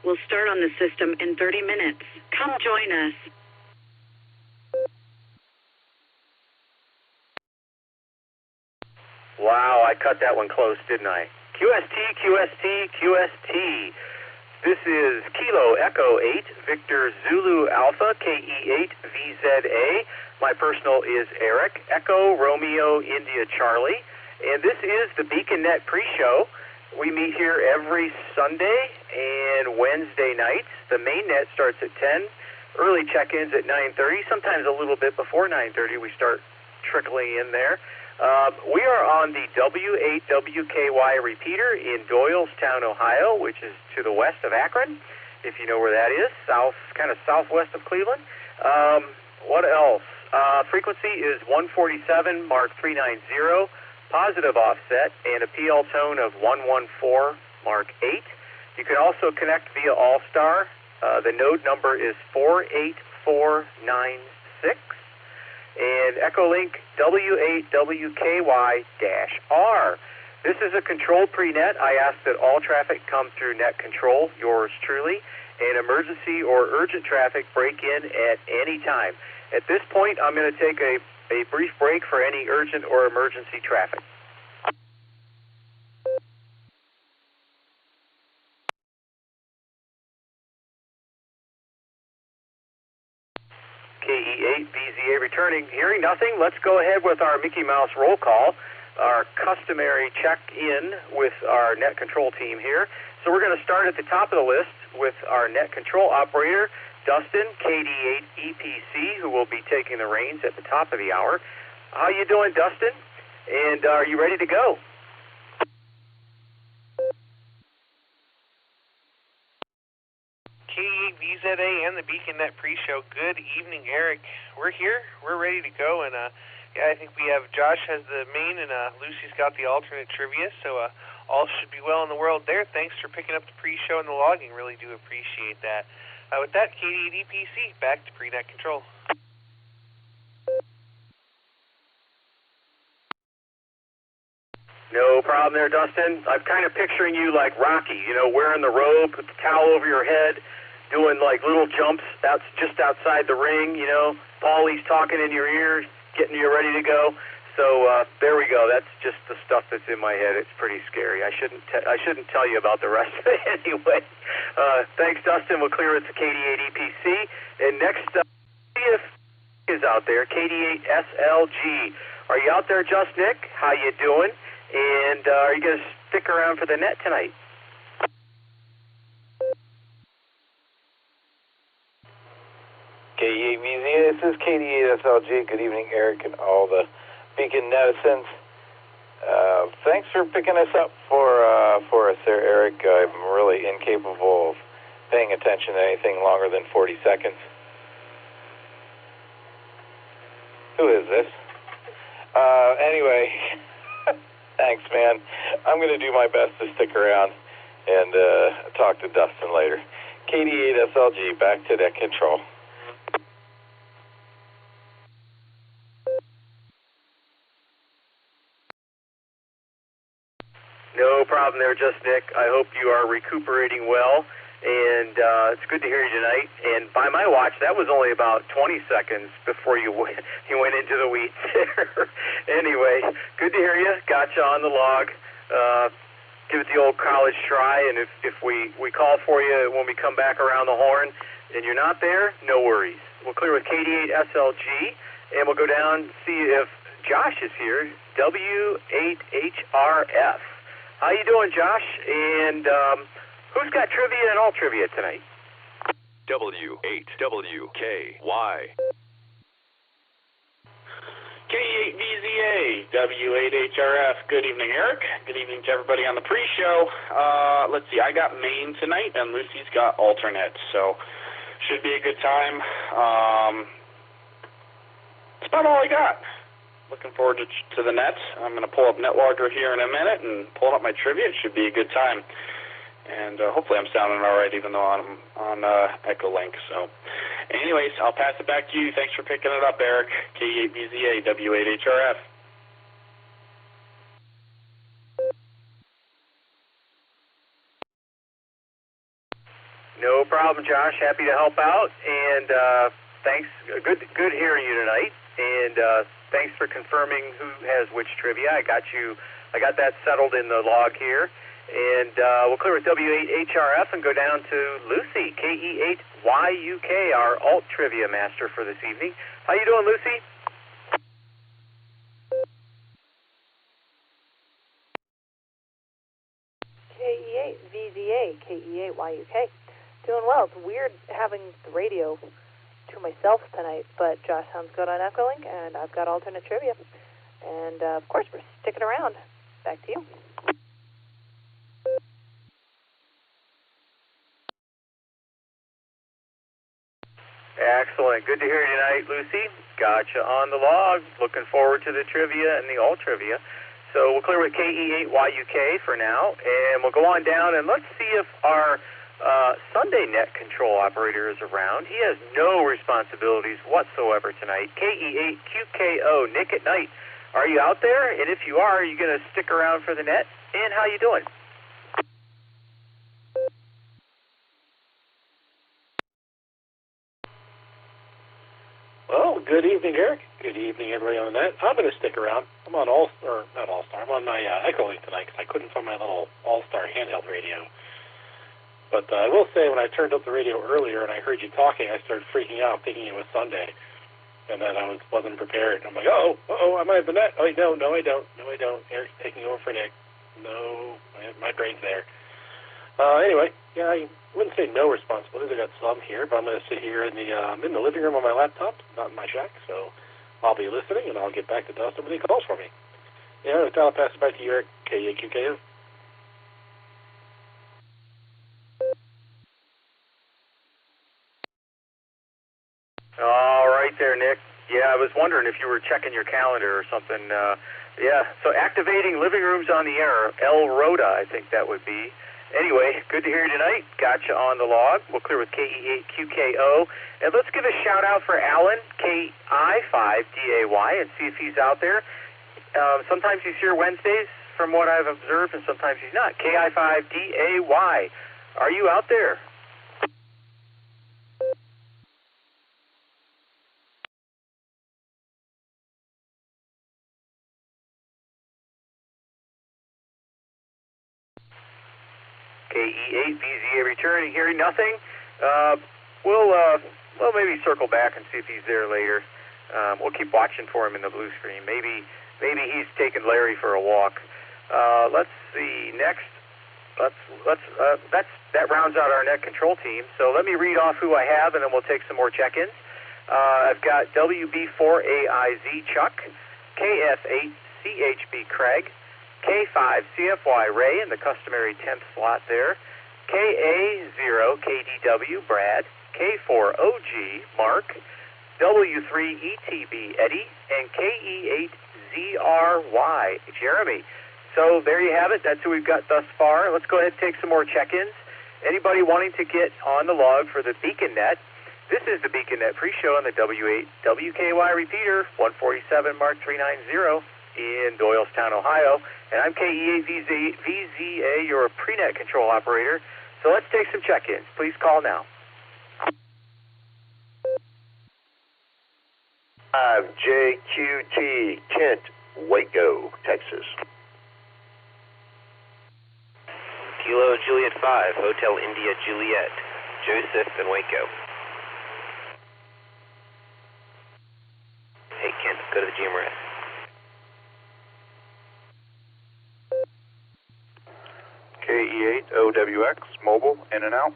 will start on the system in 30 minutes. Come join us. Wow, I cut that one close, didn't I? QST, QST, QST. This is Kilo Echo 8, Victor Zulu Alpha, KE8VZA. My personal is Eric, Echo Romeo India Charlie. And this is the BeaconNet pre-show. We meet here every Sunday and Wednesday nights. The main net starts at 10. Early check-ins at 9:30. Sometimes a little bit before 9:30 we start trickling in there. We are on the W8WKY repeater in Doylestown, Ohio, which is to the west of Akron, if you know where that is, kind of southwest of Cleveland. What else? Frequency is 147, Mark 390, positive offset, and a PL tone of 114, Mark 8. You can also connect via Allstar. The node number is 48496. And Echolink W8WKY-R. This is a controlled pre-net. I ask that all traffic come through net control, yours truly, and emergency or urgent traffic break in at any time. At this point, I'm going to take a brief break for any urgent or emergency traffic. KE8VZA returning. Hearing nothing, let's go ahead with our Mickey Mouse roll call, our customary check-in with our net control team here. So we're going to start at the top of the list with our net control operator, Dustin, KD8EPC, who will be taking the reins at the top of the hour. How you doing, Dustin? And are you ready to go? KE8VZA and the BeaconNet pre-show. Good evening, Eric. We're here. We're ready to go. And yeah, I think we have Josh has the main, and Lucy's got the alternate trivia. So all should be well in the world there. Thanks for picking up the pre-show and the logging. Really do appreciate that. With that, KD8EPC, back to pre-net control. No problem there, Dustin. I'm kind of picturing you like Rocky, you know, wearing the robe, with the towel over your head, doing like little jumps just outside the ring, you know. Paulie's talking in your ear, getting you ready to go. So there we go. That's just the stuff that's in my head. It's pretty scary. I shouldn't tell you about the rest of it anyway. Thanks, Dustin. We'll clear it to KD8EPC. And next, if is out there, KD8SLG. Are you out there, Just Nick? How you doing? And are you going to stick around for the net tonight? KE8VZA, this is KD8SLG. Good evening, Eric, and all the Beacon netizens. Thanks for picking us up for us there, Eric. I'm really incapable of paying attention to anything longer than 40 seconds. Who is this? Anyway, thanks, man. I'm going to do my best to stick around and talk to Dustin later. KD8SLG, back to net control. No problem there, Just Nick. I hope you are recuperating well, and it's good to hear you tonight. And by my watch, that was only about 20 seconds before you went into the weeds there. Anyway, good to hear you. Got you on the log. Give it the old college try, and if we call for you when we come back around the horn and you're not there, no worries. We'll clear with KD8SLG, and we'll go down and see if Josh is here, W8HRF. How you doing, Josh? And who's got trivia and all trivia tonight? W8WKY. KE8VZA, W8HRF. Good evening, Eric. Good evening to everybody on the pre-show. Let's see, I got main tonight, and Lucy's got alternate, so should be a good time. That's about all I got. Looking forward to the net. I'm going to pull up NetLogger here in a minute and pull up my trivia. It should be a good time. And hopefully I'm sounding all right, even though I'm on Echolink. So anyways, I'll pass it back to you. Thanks for picking it up, Eric. KE8VZA, W8HRF. No problem, Josh. Happy to help out, and thanks. Good hearing you tonight, and thanks for confirming who has which trivia. I got that settled in the log here, and we'll clear with W8HRF and go down to Lucy, KE8YUK, our alt trivia master for this evening. How you doing, Lucy? KE8VZA, KE8YUK. Doing well. It's weird having the radio to myself tonight, but Josh sounds good on Echolink, and I've got alternate trivia. And, of course, we're sticking around. Back to you. Excellent. Good to hear you tonight, Lucy. Gotcha on the log. Looking forward to the trivia and the alt trivia. So we'll clear with KE8YUK for now, and we'll go on down, and let's see if our Sunday net control operator is around. He has no responsibilities whatsoever tonight. KE8QKO, Nick at night. Are you out there? And if you are you going to stick around for the net? And how you doing? Well, good evening, Eric. Good evening, everybody on the net. I'm going to stick around. I'm on not Allstar. I'm on my Echolink tonight because I couldn't find my little Allstar handheld radio. But I will say, when I turned up the radio earlier and I heard you talking, I started freaking out, thinking it was Sunday, and then I wasn't prepared. I'm like, I might have the net. Oh, no, I don't. Eric's taking over for Nick. No, my brain's there. Anyway, yeah, I wouldn't say no responsibilities. I got some here, but I'm going to sit here in the living room on my laptop, not in my shack. So I'll be listening, and I'll get back to Dustin when he calls for me. Yeah, with that, I'll pass it back to you, Eric. KEQKO. All right there, Nick. Yeah, I was wondering if you were checking your calendar or something. Yeah, so activating living rooms on the air, El Rhoda, I think that would be. Anyway, good to hear you tonight. Gotcha on the log. We'll clear with KE8QKO. And let's give a shout out for Alan, KI5DAY, and see if he's out there. Sometimes he's here Wednesdays, from what I've observed, and sometimes he's not. KI5DAY. Are you out there? KE8VZA returning, hearing nothing. We'll maybe circle back and see if he's there later. We'll keep watching for him in the blue screen. Maybe he's taking Larry for a walk. Let's see. Next, that rounds out our net control team. So let me read off who I have, and then we'll take some more check-ins. I've got WB4AIZ Chuck, KF8CHB Craig, K5CFY Ray in the customary 10th slot there, KA0KDW Brad, K4OG Mark, W3ETB Eddie, and KE8ZRY Jeremy. So there you have it. That's who we've got thus far. Let's go ahead and take some more check-ins. Anybody wanting to get on the log for the Beacon Net, this is the Beacon Net pre-show on the W8 WKY repeater, 147 Mark 390 in Doylestown, Ohio. And I'm KE8VZA, your pre-net control operator. So let's take some check-ins. Please call now. JQT, Kent, Waco, Texas. Kilo Juliet 5, Hotel India Juliet, Joseph in Waco. Hey, Kent, go to the GMRS. KE8, OWX, mobile, in and out.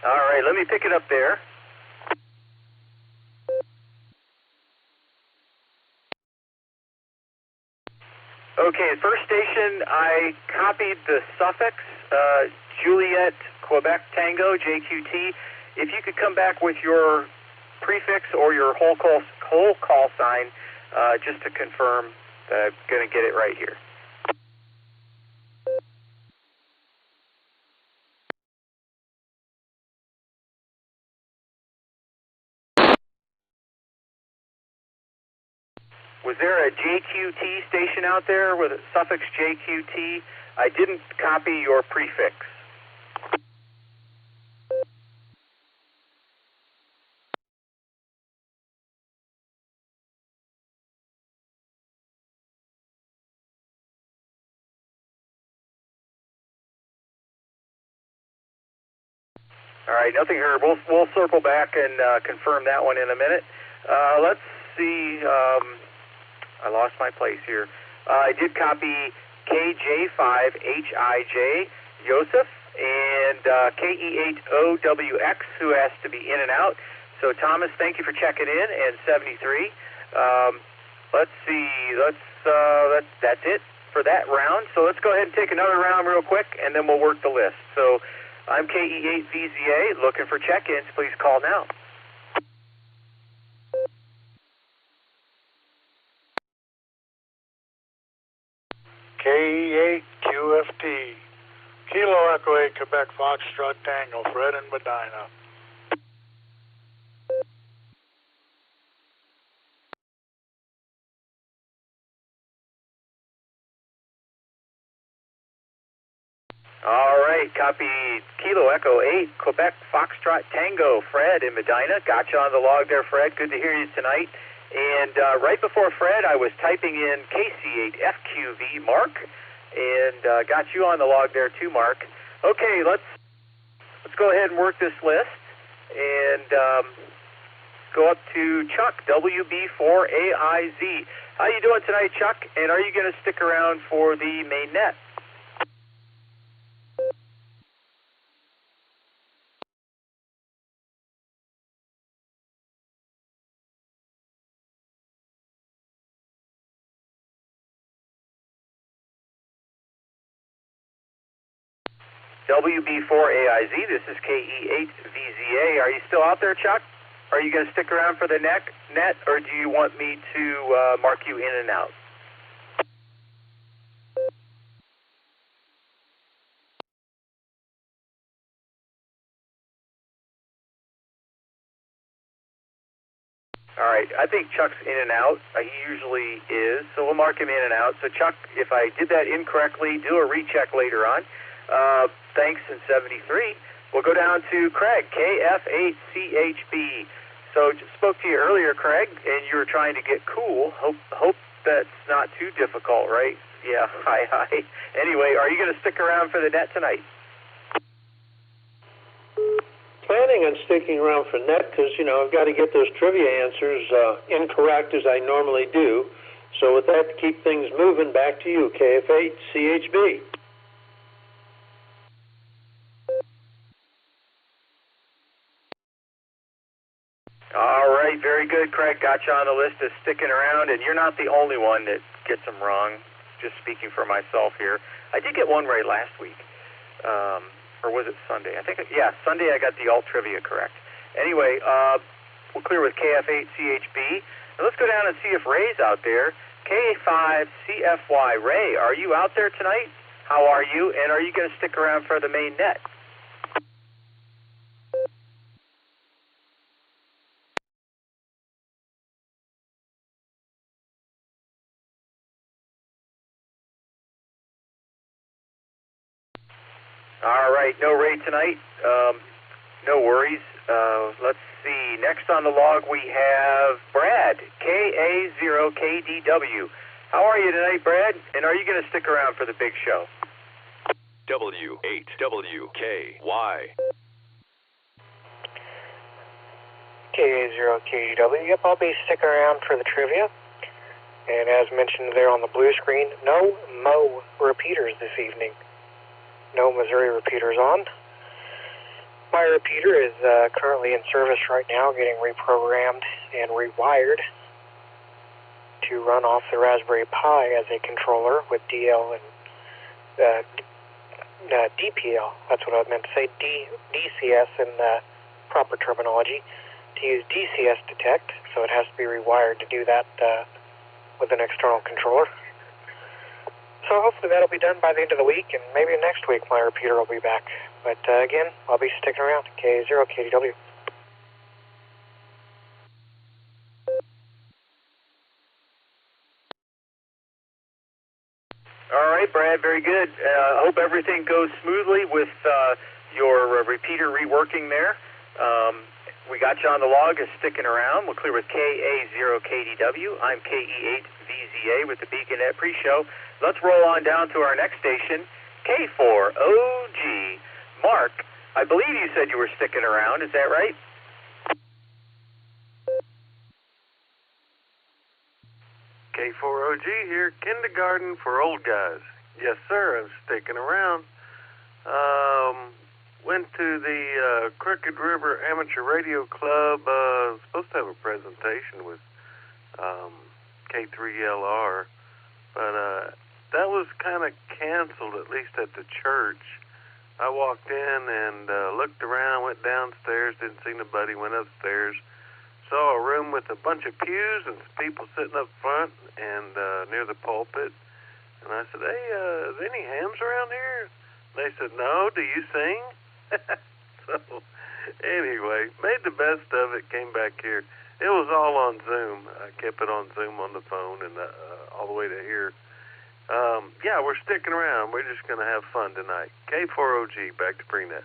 All right, let me pick it up there. Okay, first station, I copied the suffix, Juliet, Quebec, Tango, JQT. If you could come back with your prefix or your whole call sign, just to confirm that I'm going to get it right here. Was there a JQT station out there with a suffix JQT? I didn't copy your prefix. All right, nothing heard. We'll circle back and confirm that one in a minute. Let's see. I lost my place here. I did copy KJ5HIJ, Joseph, and KE8OWX, who has to be in and out. So, Thomas, thank you for checking in, and 73. Let's see. That's it for that round. So let's go ahead and take another round real quick, and then we'll work the list. So I'm KE8VZA, looking for check-ins. Please call now. KE8QFT, Kilo Echo 8, Quebec Foxtrot Tango, Fred and Medina. All right, copy Kilo Echo 8, Quebec Foxtrot Tango, Fred in Medina. Got you on the log there, Fred. Good to hear you tonight. And right before Fred, I was typing in KC8FQV, Mark, and got you on the log there too, Mark. Okay, let's go ahead and work this list, and go up to Chuck, WB4AIZ. How you doing tonight, Chuck? And are you going to stick around for the main net? WB4AIZ, this is KE8VZA. Are you still out there, Chuck? Are you going to stick around for the net, or do you want me to mark you in and out? All right, I think Chuck's in and out. He usually is, so we'll mark him in and out. So, Chuck, if I did that incorrectly, do a recheck later on. Thanks, in 73. We'll go down to Craig, KF8CHB. So just spoke to you earlier, Craig, and you were trying to get cool. Hope that's not too difficult, right? Yeah, hi. Anyway, are you going to stick around for the net tonight? Planning on sticking around for net because, I've got to get those trivia answers incorrect as I normally do. So with that, to keep things moving, back to you, KF8CHB. All right, very good, Craig. Got you on the list of sticking around, and you're not the only one that gets them wrong. Just speaking for myself here. I did get one right last week. Or was it Sunday? Sunday I got the alt trivia correct. Anyway, we'll clear with KF8CHB. Now let's go down and see if Ray's out there. K5CFY. Ray, are you out there tonight? How are you? And are you going to stick around for the main net? All right, no Ray tonight. No worries. Let's see. Next on the log we have Brad, KA0KDW. How are you tonight, Brad? And are you going to stick around for the big show? W8WKY. KA0KDW. Yep, I'll be sticking around for the trivia. And as mentioned there on the blue screen, no Mo repeaters this evening. No Missouri repeaters on. My repeater is currently in service right now, getting reprogrammed and rewired to run off the Raspberry Pi as a controller with DL and DPL. That's what I meant to say, DCS in the proper terminology. To use DCS detect, so it has to be rewired to do that with an external controller. So hopefully that'll be done by the end of the week, and maybe next week my repeater will be back. But again, I'll be sticking around. K0KDW. right, Brad, very good. Hope everything goes smoothly with your repeater reworking there. We got you on the log as sticking around. We'll clear with KA0KDW. I'm KE8VZA with the BeaconNet pre-show. Let's roll on down to our next station, K4OG. Mark, I believe you said you were sticking around. Is that right? K4OG here, kindergarten for old guys. Yes, sir, I'm sticking around. Went to the Crooked River Amateur Radio Club. Supposed to have a presentation with K3LR, but that was kind of canceled, at least at the church. I walked in and looked around, went downstairs, didn't see nobody, went upstairs, saw a room with a bunch of pews and people sitting up front and near the pulpit. And I said, hey, is there any hams around here? They said, no, do you sing? So, anyway, made the best of it, came back here. It was all on Zoom. I kept it on Zoom on the phone and all the way to here. Yeah, we're sticking around. We're just going to have fun tonight. K4OG, back to Freenet.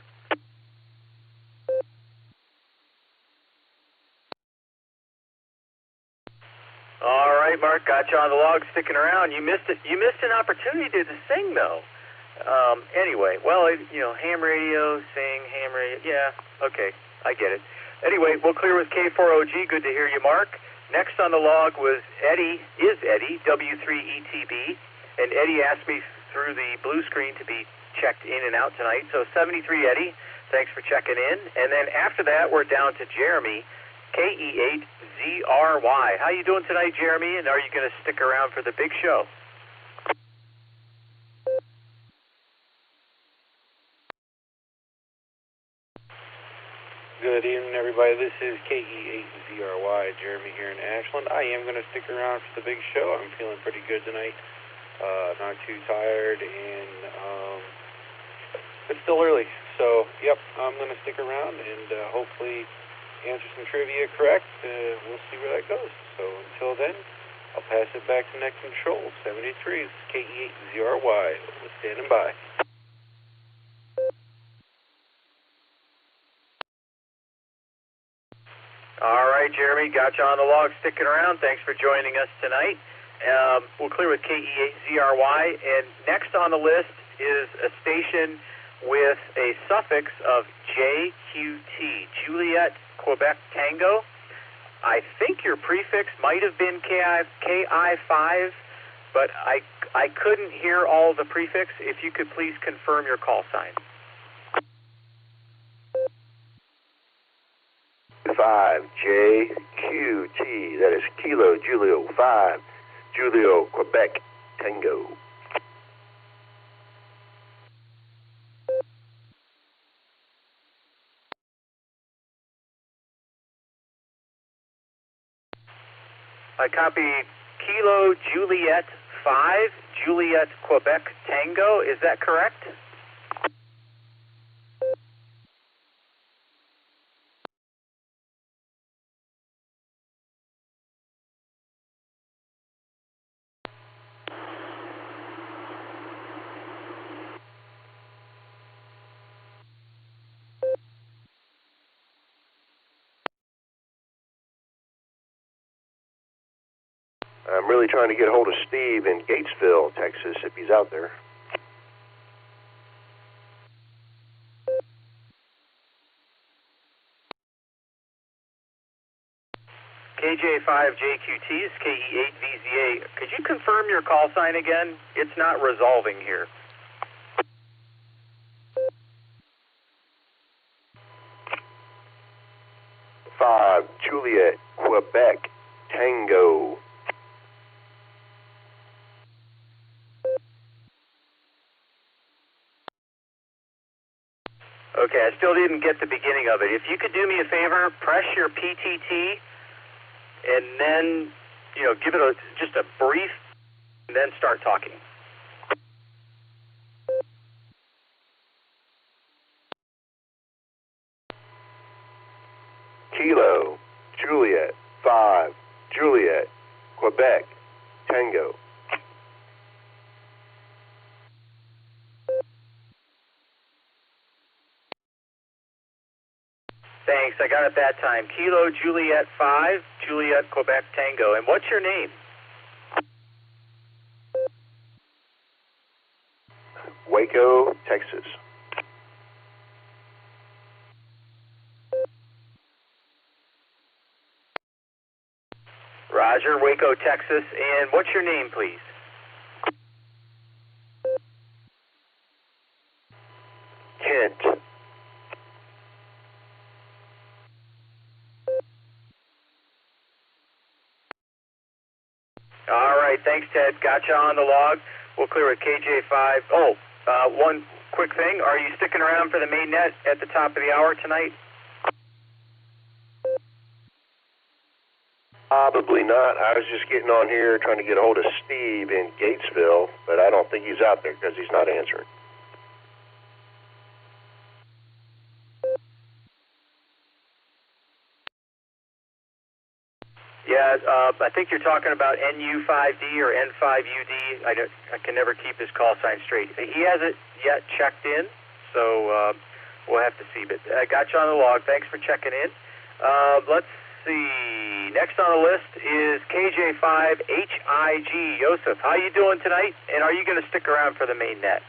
All right, Mark, got you on the log, sticking around. You missed it. You missed an opportunity to sing, though. Anyway, well, ham radio, sing, ham radio. Yeah, okay, I get it. Anyway, we'll clear with K4OG. Good to hear you, Mark. Next on the log was Eddie, W3ETB, and Eddie asked me through the blue screen to be checked in and out tonight. So 73 Eddie, thanks for checking in. And then after that, we're down to Jeremy, KE8ZRY. How you doing tonight, Jeremy? And are you going to stick around for the big show? Good evening, everybody. This is KE8ZRY, Jeremy here in Ashland. I am going to stick around for the big show. I'm feeling pretty good tonight. Not too tired, and it's still early. So, yep, I'm going to stick around and hopefully answer some trivia correct. We'll see where that goes. So, until then, I'll pass it back to Net Control. 73 is KE8ZRY. We're standing by. All right, Jeremy, got you on the log, sticking around. Thanks for joining us tonight. We'll clear with KE8ZRY, and next on the list is a station with a suffix of JQT, Juliet, Quebec, Tango. I think your prefix might have been KI5, but I couldn't hear all the prefix. If you could please confirm your call sign. 5JQT, that is Kilo Julio 5, Julio Quebec Tango. I copied Kilo Juliet 5, Juliet Quebec Tango. Is that correct? I'm really trying to get a hold of Steve in Gatesville, Texas, if he's out there. KJ5JQT is KE8VZA. Could you confirm your call sign again? It's not resolving here. Five Juliet Quebec Tango. Okay, I still didn't get the beginning of it. If you could do me a favor, press your PTT and then, give it just a brief, and then start talking. Kilo Juliet 5 Juliet Quebec Tango. I got it that time. Kilo Juliet 5, Juliet Quebec Tango. And what's your name? Waco, Texas. Roger, Waco, Texas. And what's your name, please? Kent. All right, thanks, Ted. Gotcha on the log. We'll clear with KJ5. Oh, one quick thing. Are you sticking around for the main net at the top of the hour tonight? Probably not. I was just getting on here trying to get a hold of Steve in Gatesville, but I don't think he's out there because he's not answering. Yeah, I think you're talking about NU5D or N5UD. I can never keep his call sign straight. He hasn't yet checked in, so we'll have to see. But I got you on the log. Thanks for checking in. Let's see. Next on the list is KJ5HIG. Joseph, how you doing tonight? And are you going to stick around for the main net?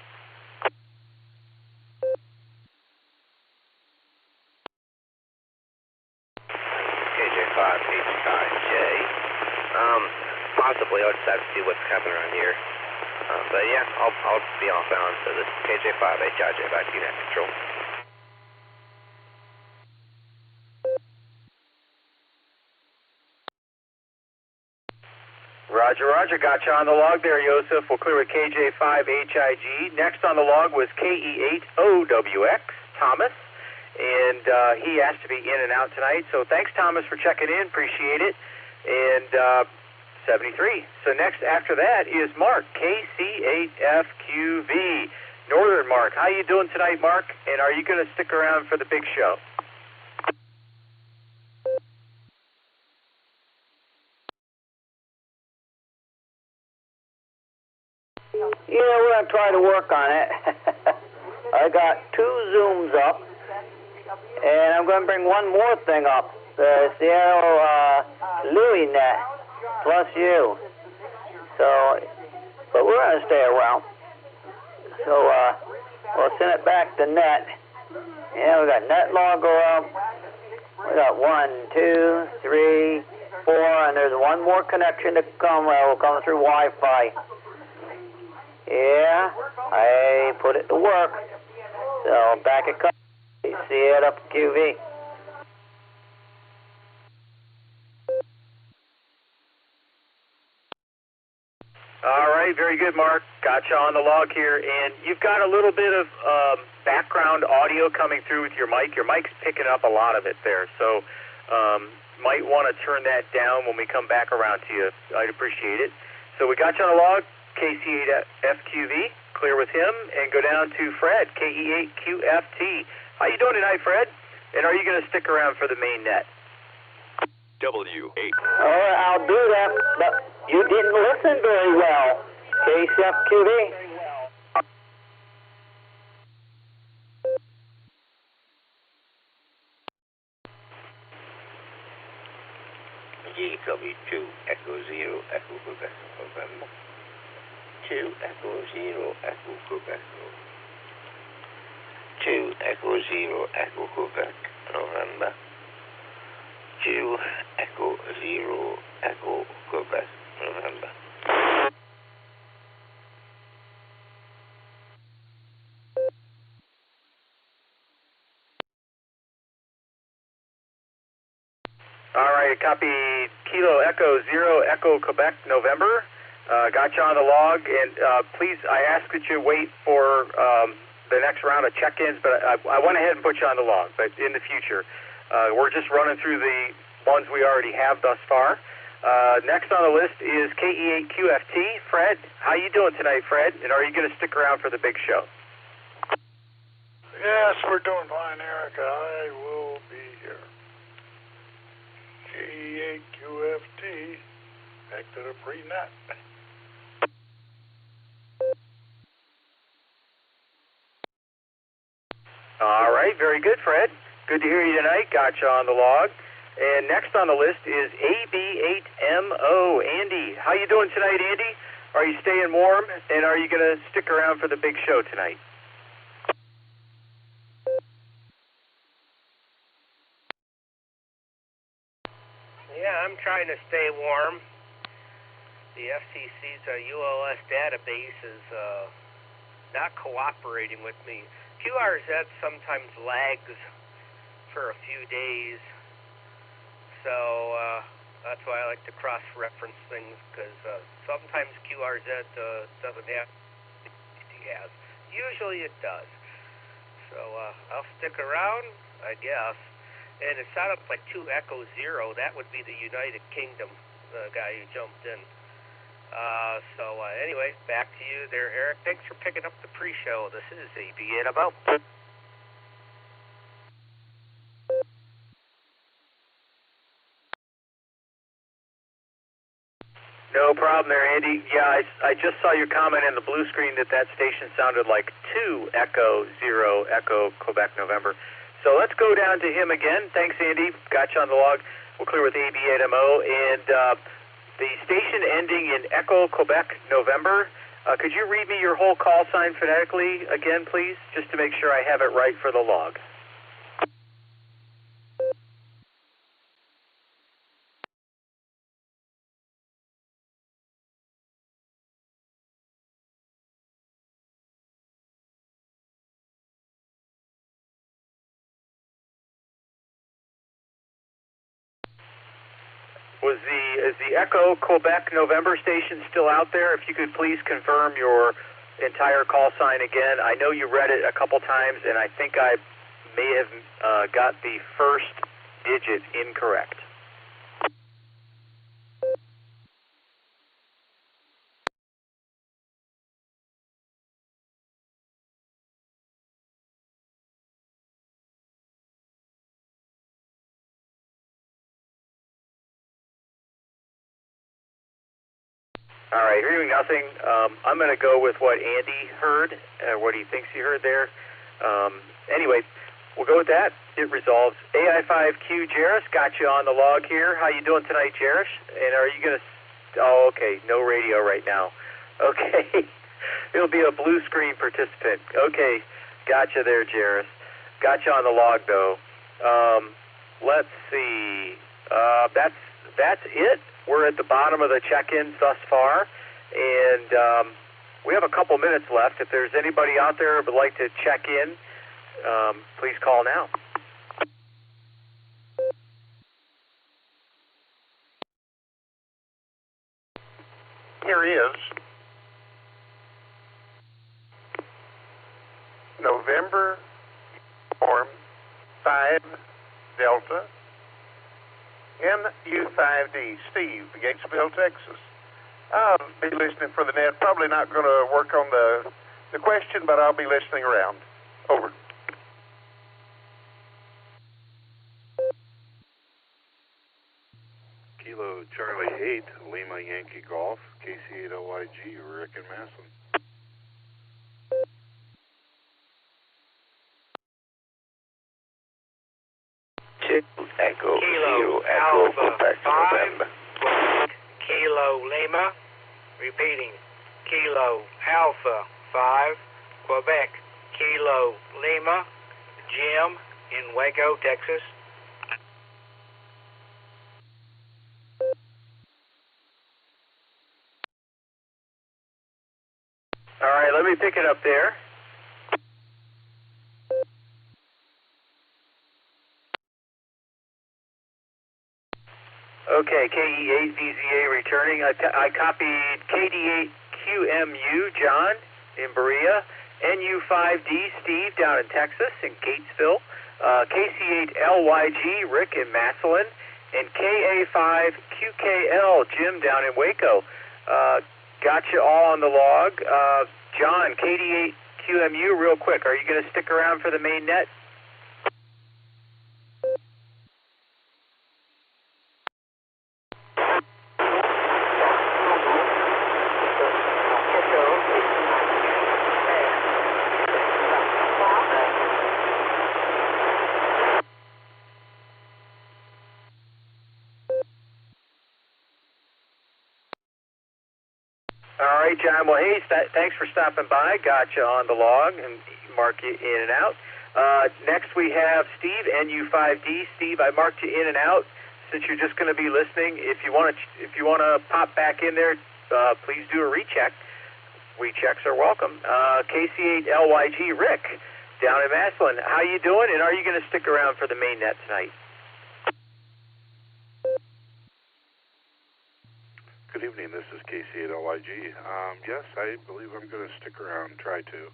KJ5HIJ. Possibly. I'll just have to see what's happening around here. But yeah, I'll be off balance. So this is KJ5HIJ back to you, net control. Roger, Roger. Got you on the log there, Joseph. We'll clear with KJ5HIG. Next on the log was KE8OWX, Thomas. And he asked to be in and out tonight. So thanks, Thomas, for checking in. Appreciate it. And 73. So next after that is Mark, KC8FQV. Northern Mark. How you doing tonight, Mark? And are you going to stick around for the big show? Yeah, we're going to try to work on it. I got 2 Zooms up, and I'm going to bring one more thing up. The Seattle Louis net plus you. So, but we're going to stay around. So, we'll send it back to net. Yeah, we got net logger up. We got 1, 2, 3, 4, and there's one more connection to come. Will come through Wi-Fi. Yeah, I put it to work. So back it comes. You see it up QV. All right, very good, Mark. Got you on the log here. And you've got a little bit of background audio coming through with your mic. Your mic's picking up a lot of it there. So might want to turn that down when we come back around to you. I'd appreciate it. So we got you on the log. KC8FQV, clear with him, and go down to Fred, KE8QFT. How you doing tonight, Fred? And are you going to stick around for the main net? W8. All right, I'll do that, but you didn't listen very well. KCFQV. GW2 Echo 0 Echo Quebec November. 2 Echo 0 Echo Quebec. 2 Echo 0 Echo Quebec November. 2 Echo 0 Echo Quebec November. All right, copy Kilo Echo 0 Echo Quebec November. Got you on the log, and please, I ask that you wait for the next round of check-ins, but I went ahead and put you on the log, but in the future. We're just running through the ones we already have thus far. Next on the list is KE8QFT. Fred, how you doing tonight, Fred? And are you going to stick around for the big show? Yes, we're doing fine, Eric. I will be here. KE8QFT, back to the pre-net. All right, very good, Fred. Good to hear you tonight. Gotcha on the log. And next on the list is AB8MO. Andy, how you doing tonight, Andy? Are you staying warm? And are you going to stick around for the big show tonight? Yeah, I'm trying to stay warm. The FCC's ULS database is not cooperating with me. QRZ sometimes lags for a few days, so that's why I like to cross-reference things, because sometimes QRZ doesn't have what it has. Usually it does. So I'll stick around, I guess. And it sounded like 2 Echo 0. That would be the United Kingdom, the guy who jumped in. Anyway, back to you there, Eric. Thanks for picking up the pre-show. This is AB8MO. No problem there, Andy. Yeah, I just saw your comment in the blue screen that station sounded like 2 Echo 0 Echo Quebec November. So let's go down to him again. Thanks, Andy. Got you on the log. We'll clear with AB8MO. And the station ending in Echo Quebec November, could you read me your whole call sign phonetically again, please, just to make sure I have it right for the log? Is the Echo Quebec November station still out there? If you could please confirm your entire call sign again. I know you read it a couple times, and I think I may have got the first digit incorrect. All right, hearing nothing, I'm going to go with what Andy heard, what he thinks he heard there. Anyway, we'll go with that. It resolves. AI5Q Jairus, got you on the log here. How you doing tonight, Jairus? And are you going to... Oh, okay, no radio right now. Okay, it'll be a blue screen participant. Okay, got you there, Jairus. Got you on the log, though. Let's see. That's it. We're at the bottom of the check-ins thus far, and we have a couple minutes left. If there's anybody out there who would like to check in, please call now. Here is November Form 5 Delta NU5D, Steve, Gatesville, Texas. I'll be listening for the net. Probably not going to work on the question, but I'll be listening around. Over. Kilo Charlie 8, Lima Yankee Golf, KC8LYG, Rick and Maslin. Echo Kilo 0 Echo Quebec 5, November. Kilo Lima, repeating, Kilo Alpha 5, Quebec, Kilo Lima, Jim in Waco, Texas. All right, let me pick it up there. Okay, KE8VZA returning. I copied KD8QMU, John, in Berea, NU5D, Steve, down in Texas, in Gatesville, KC8LYG, Rick in Massillon, and KA5QKL, Jim, down in Waco. Got you all on the log. John, KD8QMU, real quick, are you going to stick around for the main net? All right, John. Well, hey, thanks for stopping by. Got you on the log and mark you in and out. Next we have Steve, NU5D. Steve, I marked you in and out since you're just going to be listening. If you want to pop back in there, please do a recheck. Rechecks are welcome. KC8LYG, Rick, down in Maslin. How you doing? And are you going to stick around for the main net tonight? Good evening, this is KC8LYG. Yes, I believe I'm going to stick around, try to.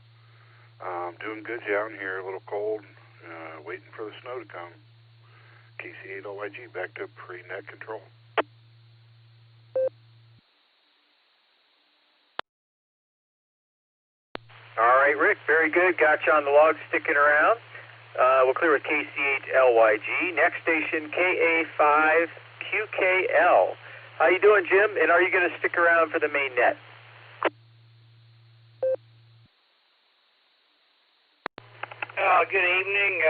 Doing good down here, a little cold, waiting for the snow to come. KC8LYG, back to pre-net control. All right, Rick, very good. Got you on the log, sticking around. We'll clear with KC8LYG. Next station, KA5QKL. How you doing, Jim? And are you going to stick around for the main net? Good evening.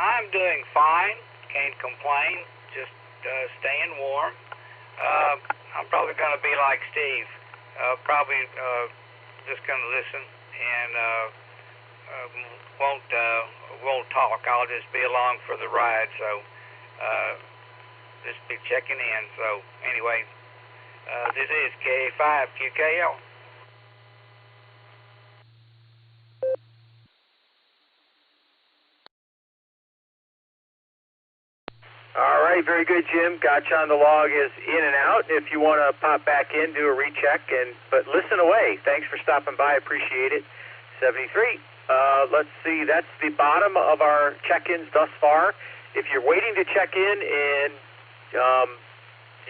I'm doing fine. Can't complain. Just staying warm. I'm probably going to be like Steve. Probably just going to listen and won't talk. I'll just be along for the ride. So just be checking in. So anyway, this is K5QKL. All right, very good, Jim. Got you on the log is in and out. If you want to pop back in, do a recheck, but listen away. Thanks for stopping by. Appreciate it. 73. Let's see. That's the bottom of our check-ins thus far. If you're waiting to check in and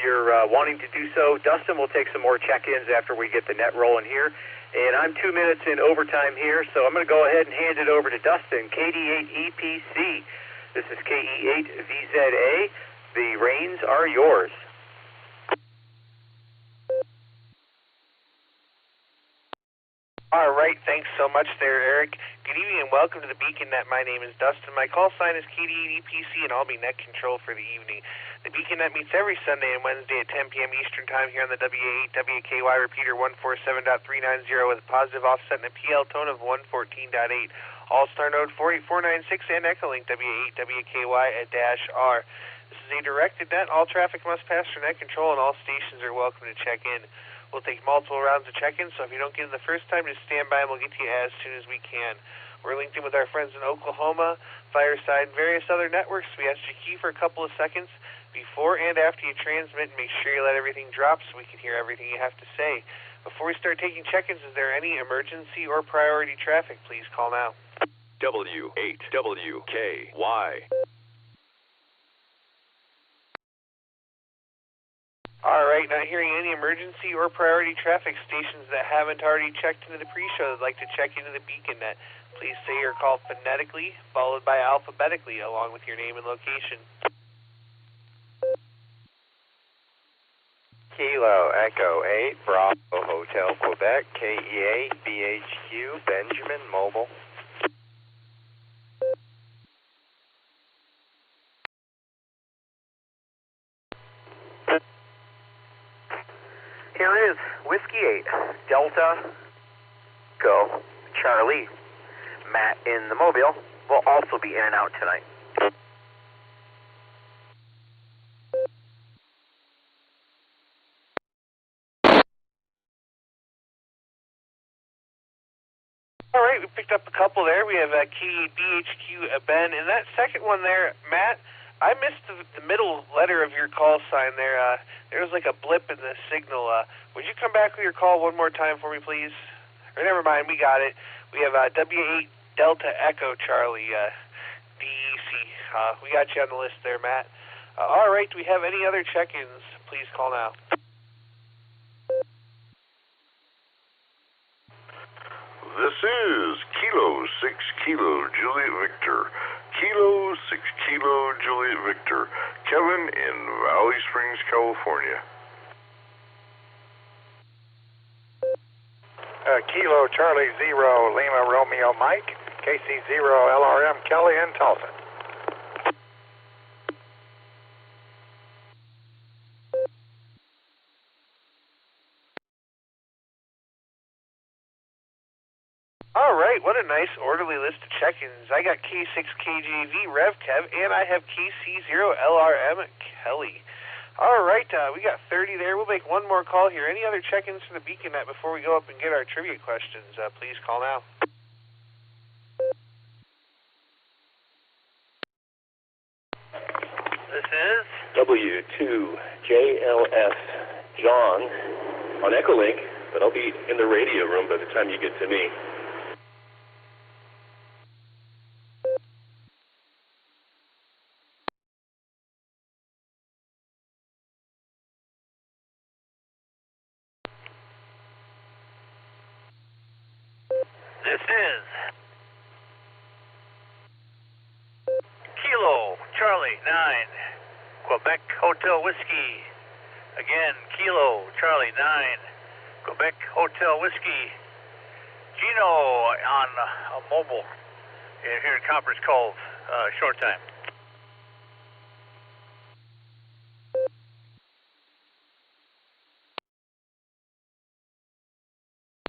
you're wanting to do so, Dustin will take some more check-ins after we get the net rolling here. And I'm 2 minutes in overtime here, so I'm going to go ahead and hand it over to Dustin, KD8EPC. This is KE8VZA. The reins are yours. All right, thanks so much there, Eric. Good evening and welcome to the Beacon Net. My name is Dustin. My call sign is KD8EPC, and I'll be net control for the evening. The Beacon Net meets every Sunday and Wednesday at 10 p.m. Eastern Time here on the WA8 WKY repeater 147.390 with a positive offset and a PL tone of 114.8. Allstar Node 48496 and Echolink WA8 WKY at -R. This is a directed net. All traffic must pass through net control, and all stations are welcome to check in. We'll take multiple rounds of check-in, so if you don't get in the first time, just stand by and we'll get to you as soon as we can. We're linked in with our friends in Oklahoma, Fireside, and various other networks. We ask you to key for a couple of seconds before and after you transmit, and make sure you let everything drop so we can hear everything you have to say. Before we start taking check-ins, is there any emergency or priority traffic? Please call now. W8WKY. All right, not hearing any emergency or priority traffic. Stations that haven't already checked into the pre-show would like to check into the Beacon Net. Please say your call phonetically, followed by alphabetically, along with your name and location. Kilo Echo 8, Bravo Hotel Quebec, KE8, BHQ, Benjamin, Mobile. Here is Whiskey 8, Delta, Go, Charlie. Matt in the Mobile will also be in and out tonight. All right, we picked up a couple there. We have KBHQ Ben, and that second one there, Matt, I missed the middle letter of your call sign there. There was like a blip in the signal. Would you come back with your call one more time for me, please? Or never mind, we got it. We have W8 Delta Echo Charlie, DEC. We got you on the list there, Matt. All right, do we have any other check-ins? Please call now. This is Kilo 6 Kilo Juliet Victor. Kilo 6 Kilo Juliet Victor. Kevin in Valley Springs, California. Kilo Charlie 0 Lima Romeo Mike. KC 0 LRM Kelly in Tulsa. All right, what a nice orderly list of check-ins. I got K6KJV RevKev, and I have KC0LRM Kelly. All right, we got 30 there. We'll make one more call here. Any other check-ins for the BeaconNet before we go up and get our trivia questions? Please call now. This is W2JLS John on Echolink, but I'll be in the radio room by the time you get to me. This is Kilo Charlie 9, Quebec Hotel Whiskey. Again, Kilo Charlie 9, Quebec Hotel Whiskey. Gino on a mobile here in Copper's Cove, short time.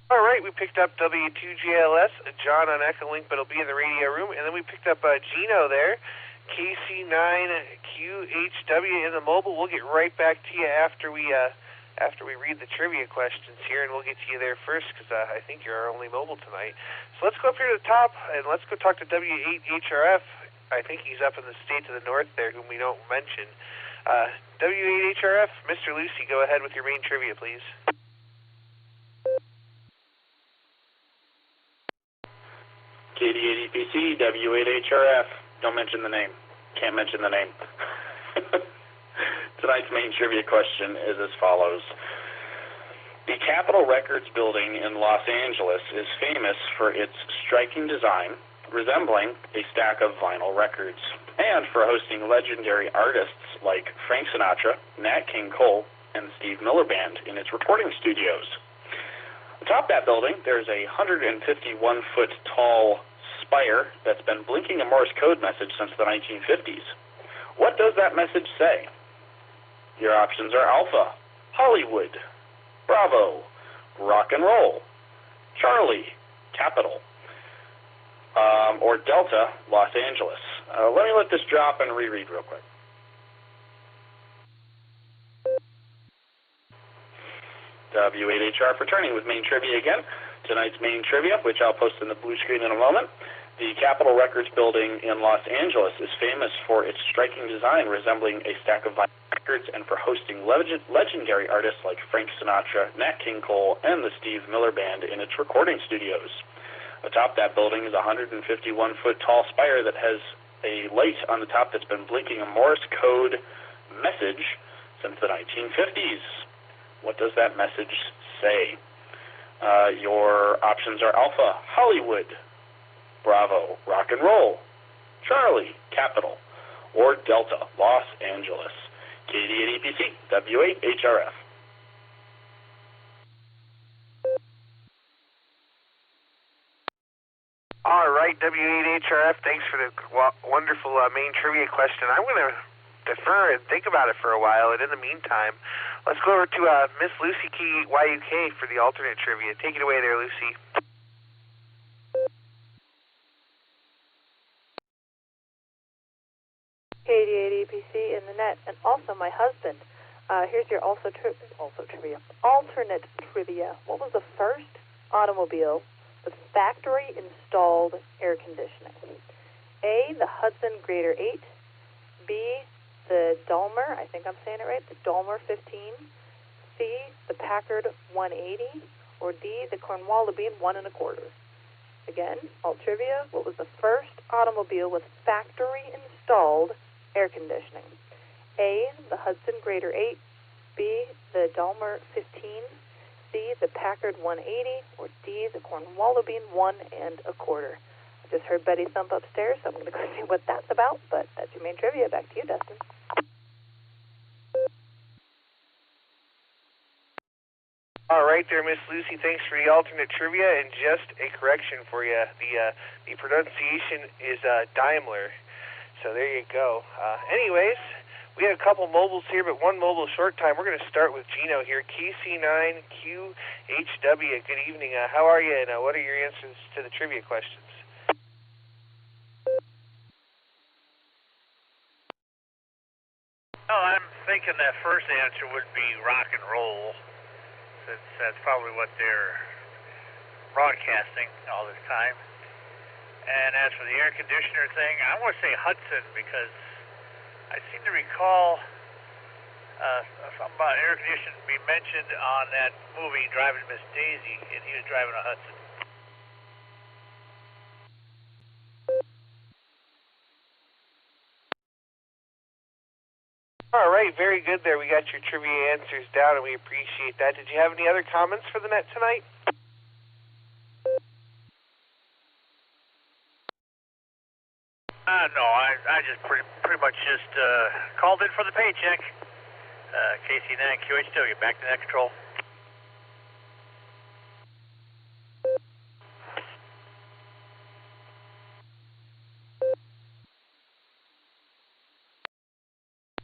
All right, we picked up W2JLS, John on Echolink, but it'll be in the radio room. And then we picked up Gino there, KC9QHW in the mobile. We'll get right back to you after we read the trivia questions here, and we'll get to you there first because I think you're our only mobile tonight. So let's go up here to the top, and let's go talk to W8HRF. I think he's up in the state to the north there, whom we don't mention. W8HRF, Mr. Lucy, go ahead with your main trivia, please. KD80PC, W8HRF. Don't mention the name. Can't mention the name. Tonight's main trivia question is as follows. The Capitol Records building in Los Angeles is famous for its striking design, resembling a stack of vinyl records, and for hosting legendary artists like Frank Sinatra, Nat King Cole, and the Steve Miller Band in its recording studios. Atop that building, there's a 151-foot tall spire that's been blinking a Morse code message since the 1950s. What does that message say? Your options are Alpha, Hollywood, Bravo, Rock and Roll, Charlie, Capital, or Delta, Los Angeles. Let me let this drop and reread real quick. W8HR returning with main trivia again. Tonight's main trivia, which I'll post in the blue screen in a moment. The Capitol Records building in Los Angeles is famous for its striking design resembling a stack of vinyl records and for hosting legendary artists like Frank Sinatra, Nat King Cole, and the Steve Miller Band in its recording studios. Atop that building is a 151-foot tall spire that has a light on the top that's been blinking a Morse code message since the 1950s. What does that message say? Your options are Alpha, Hollywood, Bravo, Rock and Roll, Charlie, Capital, or Delta, Los Angeles. KD8EPC, W8HRF. All right, W8HRF, thanks for the wonderful main trivia question. I'm going to defer and think about it for a while, and in the meantime, let's go over to Miss Lucy Key YUK for the alternate trivia. Take it away there, Lucy. KD8EPC in the net, and also my husband. Here's your alternate trivia. What was the first automobile with factory-installed air conditioning? A, the Hudson Grader 8. B, the Dalmer, I think I'm saying it right, the Dalmer 15. C, the Packard 180. Or D, the Cornwall Bean 1 1/4. Again, alt trivia, what was the first automobile with factory-installed air conditioning? A, the Hudson Grader 8. B, the Dalmer 15. C, the Packard 180. Or D, the Cornwall Bean 1 1/4. I just heard Betty thump upstairs, so I'm going to go see what that's about, but that's your main trivia. Back to you, Dustin. All right there, Miss Lucy. Thanks for the alternate trivia, and just a correction for you. The pronunciation is Daimler. So there you go. Anyways, We had a couple mobiles here, but one mobile short time. We're going to start with Gino here, KC9QHW. Good evening. How are you, and what are your answers to the trivia questions? Well, I'm thinking that first answer would be rock and roll, since that's probably what they're broadcasting all this time. And as for the air conditioner thing, I want to say Hudson, because I seem to recall something about air conditioning being mentioned on that movie, Driving Miss Daisy, and he was driving a Hudson. All right, very good there. We got your trivia answers down, and we appreciate that. Did you have any other comments for the net tonight? No, I just pretty much just called in for the paycheck. KC9QHW, back to net control.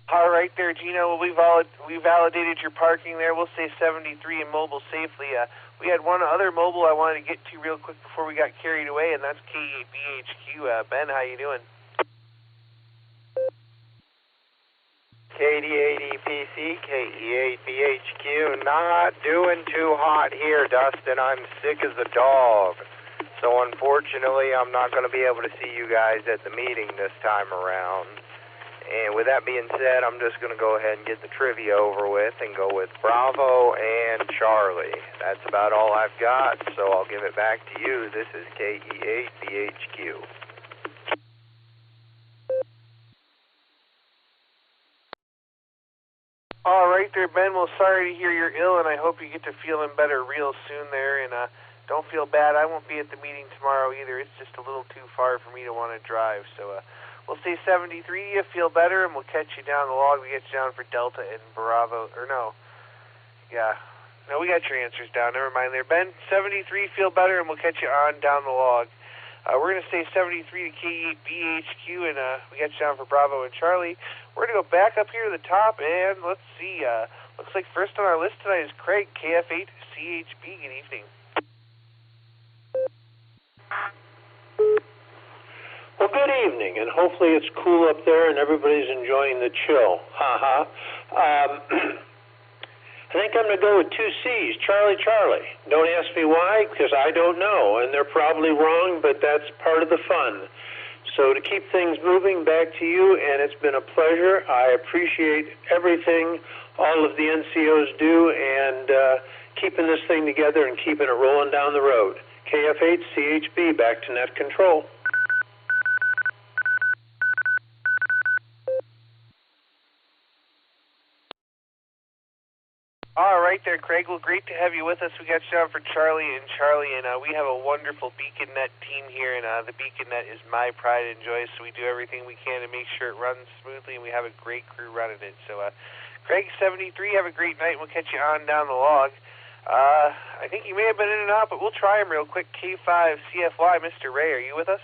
All right there, Gino. We validated your parking there. We'll say 73 and mobile safely. We had one other mobile I wanted to get to real quick before we got carried away, and that's K8BHQ. Ben, how you doing? KD8EPC, KE8BHQ, not doing too hot here, Dustin. I'm sick as a dog. So unfortunately, I'm not going to be able to see you guys at the meeting this time around. And with that being said, I'm just going to go ahead and get the trivia over with and go with Bravo and Charlie. That's about all I've got, so I'll give it back to you. This is KE8BHQ. All right there, Ben. Well, sorry to hear you're ill, and I hope you get to feeling better real soon there. And don't feel bad. I won't be at the meeting tomorrow either. It's just a little too far for me to want to drive. So we'll say 73. You feel better, and we'll catch you down the log. We get you down for Delta and Bravo. Or no. Yeah. No, we got your answers down. Never mind there. Ben, 73, feel better, and we'll catch you on down the log. We're going to say 73 to KE8BHQ, and we got you down for Bravo and Charlie. We're going to go back up here to the top, and let's see. Looks like first on our list tonight is Craig, KF8CHB. Good evening. Well, good evening, and hopefully it's cool up there and everybody's enjoying the chill. I think I'm going to go with 2 C's, Charlie, Charlie. Don't ask me why, because I don't know, and they're probably wrong, but that's part of the fun. So to keep things moving, back to you, and it's been a pleasure. I appreciate everything all of the NCOs do, and keeping this thing together and keeping it rolling down the road. KF8CHB, back to net control. All right there, Craig. Well, great to have you with us. We got you down for Charlie, and we have a wonderful Beacon Net team here, and the Beacon Net is my pride and joy, so we do everything we can to make sure it runs smoothly, and we have a great crew running it. So, Craig, 73, have a great night, and we'll catch you on down the log. I think you may have been in and out, but we'll try him real quick. K5CFY, Mr. Ray, are you with us?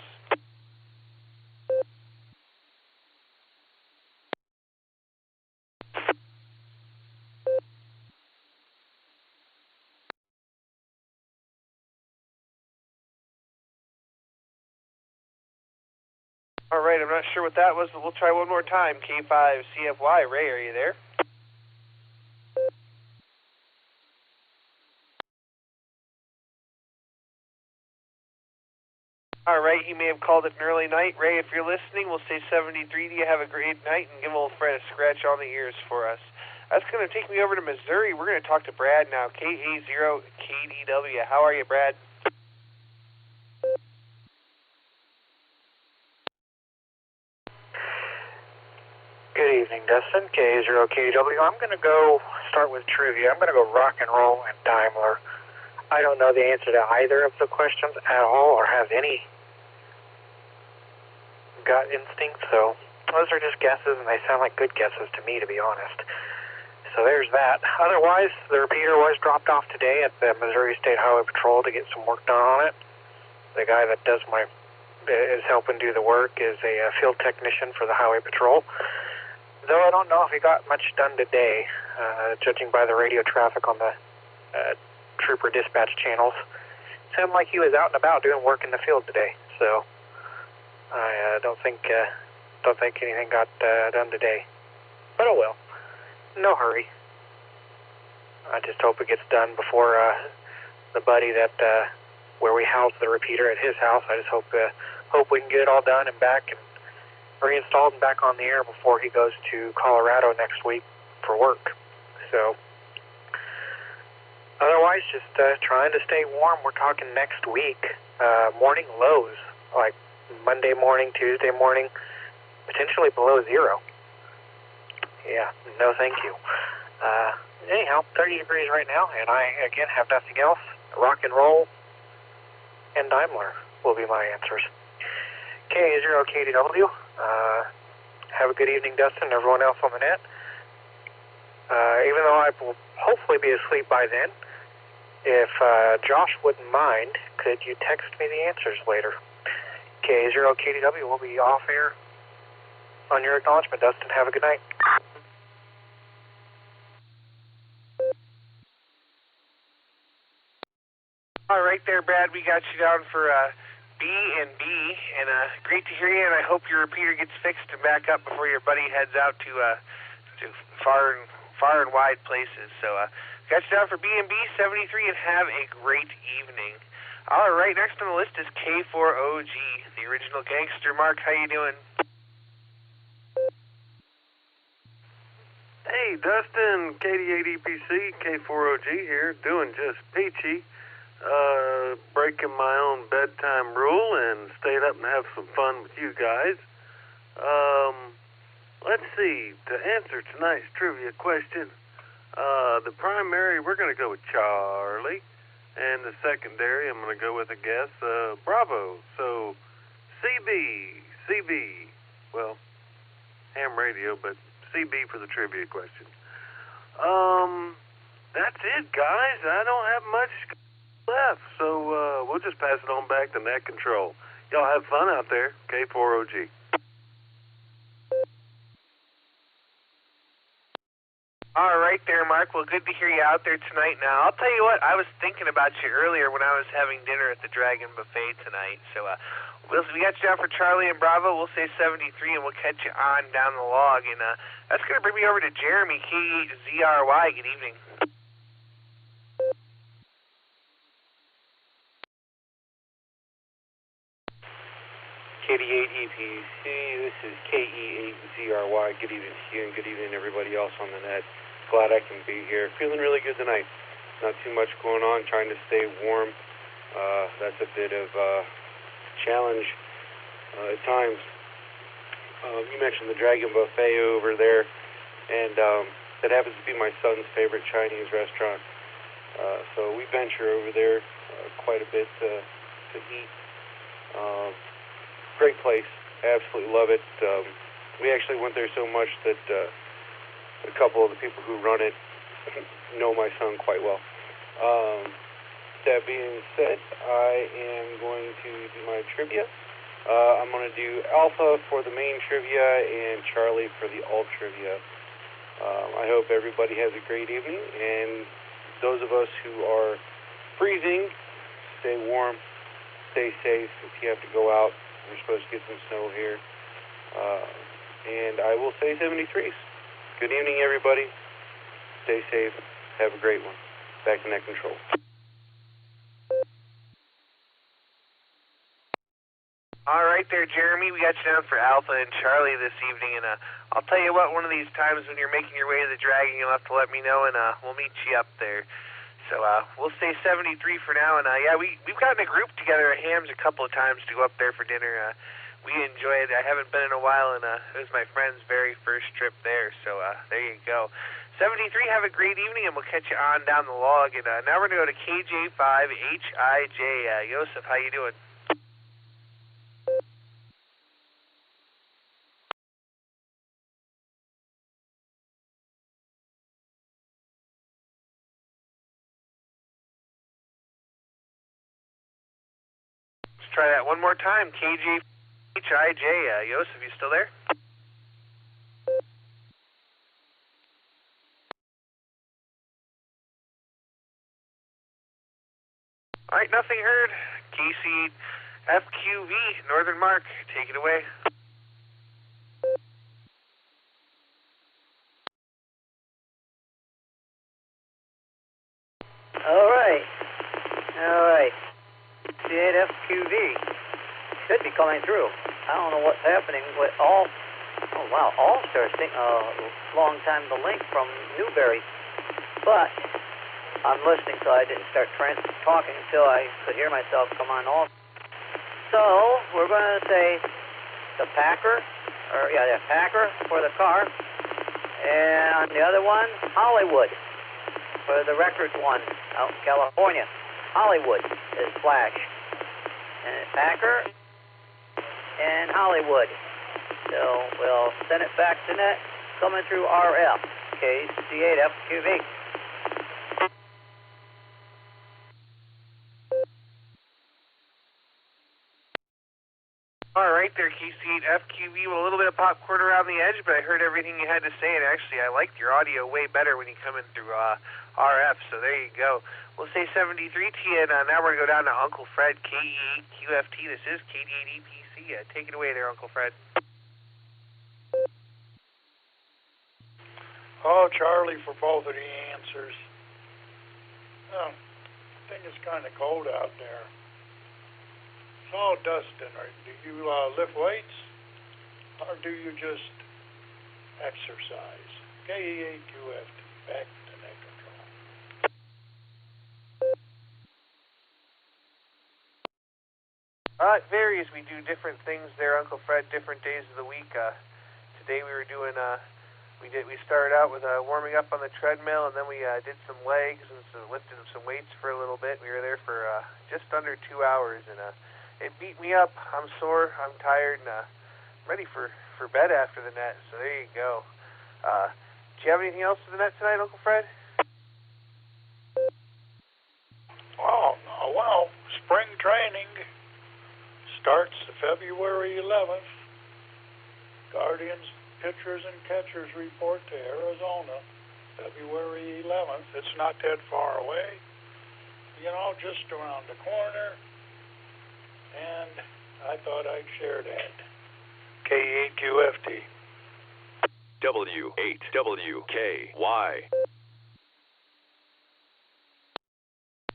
All right, I'm not sure what that was, but we'll try one more time. K5CFY, Ray, are you there? All right, he may have called it an early night. Ray, if you're listening, we'll say 73. Do you have a great night? And give old Fred a scratch on the ears for us. That's going to take me over to Missouri. We're going to talk to Brad now. KA0KDW. How are you, Brad? Good evening, Dustin. KA0KW. I'm going to go start with trivia. I'm going to go rock and roll and Daimler. I don't know the answer to either of the questions at all or have any gut instinct, so those are just guesses, and they sound like good guesses to me, to be honest. So there's that. Otherwise, the repeater was dropped off today at the Missouri State Highway Patrol to get some work done on it. The guy that is helping do the work is a field technician for the Highway Patrol. Though I don't know if he got much done today, judging by the radio traffic on the trooper dispatch channels. Sounded like he was out and about doing work in the field today, so I don't think anything got done today. But oh well, no hurry. I just hope it gets done before the buddy that where we house the repeater at his house. I just hope we can get it all done and back and reinstalled and back on the air before he goes to Colorado next week for work. So otherwise, just trying to stay warm. We're talking next week, morning lows, like Monday morning, Tuesday morning, potentially below zero. Yeah, no thank you. Anyhow, 30 degrees right now, and I, again, have nothing else. Rock and roll and Daimler will be my answers. K0KDW, have a good evening, Dustin, and everyone else on the net. Even though I will hopefully be asleep by then, if Josh wouldn't mind, could you text me the answers later? K0KDW will be off air on your acknowledgement, Dustin. Have a good night. All right there, Brad. We got you down for B and B, and great to hear you. And I hope your repeater gets fixed and back up before your buddy heads out to far and wide places. So got you down for B and B 73, and have a great evening. All right, next on the list is K4OG, the original gangster. Mark, how you doing? Hey, Dustin, KD8EPC, K4OG here, doing just peachy. Breaking my own bedtime rule and stayed up and have some fun with you guys. Let's see, to answer tonight's trivia question, the primary, we're going to go with Charlie, and the secondary, I'm going to go with a guess, Bravo. So, CB, well, ham radio, but CB for the trivia question. That's it, guys. I don't have much left, so we'll just pass it on back to net control. Y'all have fun out there. K4OG. All right there, Mark. Well, good to hear you out there tonight. Now, I'll tell you what, I was thinking about you earlier when I was having dinner at the Dragon Buffet tonight. So we got you down for Charlie and Bravo. We'll say 73, and we'll catch you on down the log. And that's going to bring me over to Jeremy, K8ZRY. Good evening. KD8EPC, this is KE8ZRY. Good evening to you and good evening to everybody else on the net. Glad I can be here. Feeling really good tonight. Not too much going on, trying to stay warm. That's a bit of a challenge at times. You mentioned the Dragon Buffet over there, and that happens to be my son's favorite Chinese restaurant. So we venture over there quite a bit to eat. Great place. Absolutely love it. We actually went there so much that a couple of the people who run it know my son quite well. That being said, I am going to do my trivia. I'm going to do Alpha for the main trivia and Charlie for the alt trivia. I hope everybody has a great evening, and those of us who are freezing, stay warm, stay safe if you have to go out. We're supposed to get some snow here. And I will say 73s. Good evening, everybody. Stay safe. Have a great one. Back to net control. All right there, Jeremy. We got you down for Alpha and Charlie this evening. And I'll tell you what, one of these times when you're making your way to the Dragon, you'll have to let me know, and we'll meet you up there. So we'll say 73 for now, and yeah, we've gotten a group together at Hams a couple of times to go up there for dinner. We enjoy it. I haven't been in a while, and it was my friend's very first trip there. So there you go. 73. Have a great evening, and we'll catch you on down the log. And now we're gonna go to KJ5HIJ. Joseph, how you doing? Try that one more time. KJ5HIJ. Joseph, you still there? All right, nothing heard. KC FQV, Northern Mark, take it away. All right. C8FQV should be coming through. I don't know what's happening with Allstar, long time the link from Newberry. But I'm listening, so I didn't start talking until I could hear myself come on all. So we're going to say the Packer for the car, and the other one, Hollywood, for the records one out in California. Hollywood is Flash, and Packer and Hollywood. So we'll send it back to net, coming through RF, KC8FQV. All right there, KC8FQV, with a little bit of popcorn around the edge, but I heard everything you had to say, and actually I liked your audio way better when you come in through RF, so there you go. We'll say 73 to you, and now we're going to go down to Uncle Fred, KE8QFT. This is KD8EPC. Take it away there, Uncle Fred. Oh, Charlie, for both of the answers. I think it's kind of cold out there. It's all dusting. Do you lift weights, or do you just exercise? KE8QFT, back to net control. It varies. We do different things there, Uncle Fred, different days of the week. Today we were doing, we started out with warming up on the treadmill, and then we did some legs and lifted some weights for a little bit. We were there for just under 2 hours, and it beat me up. I'm sore, I'm tired, and ready for bed after the net, so there you go. Do you have anything else for the net tonight, Uncle Fred? Well, spring training starts February 11th. Guardians pitchers and catchers report to Arizona February 11th. It's not that far away, just around the corner, and I thought I'd share that. K8QFT. W8WKY.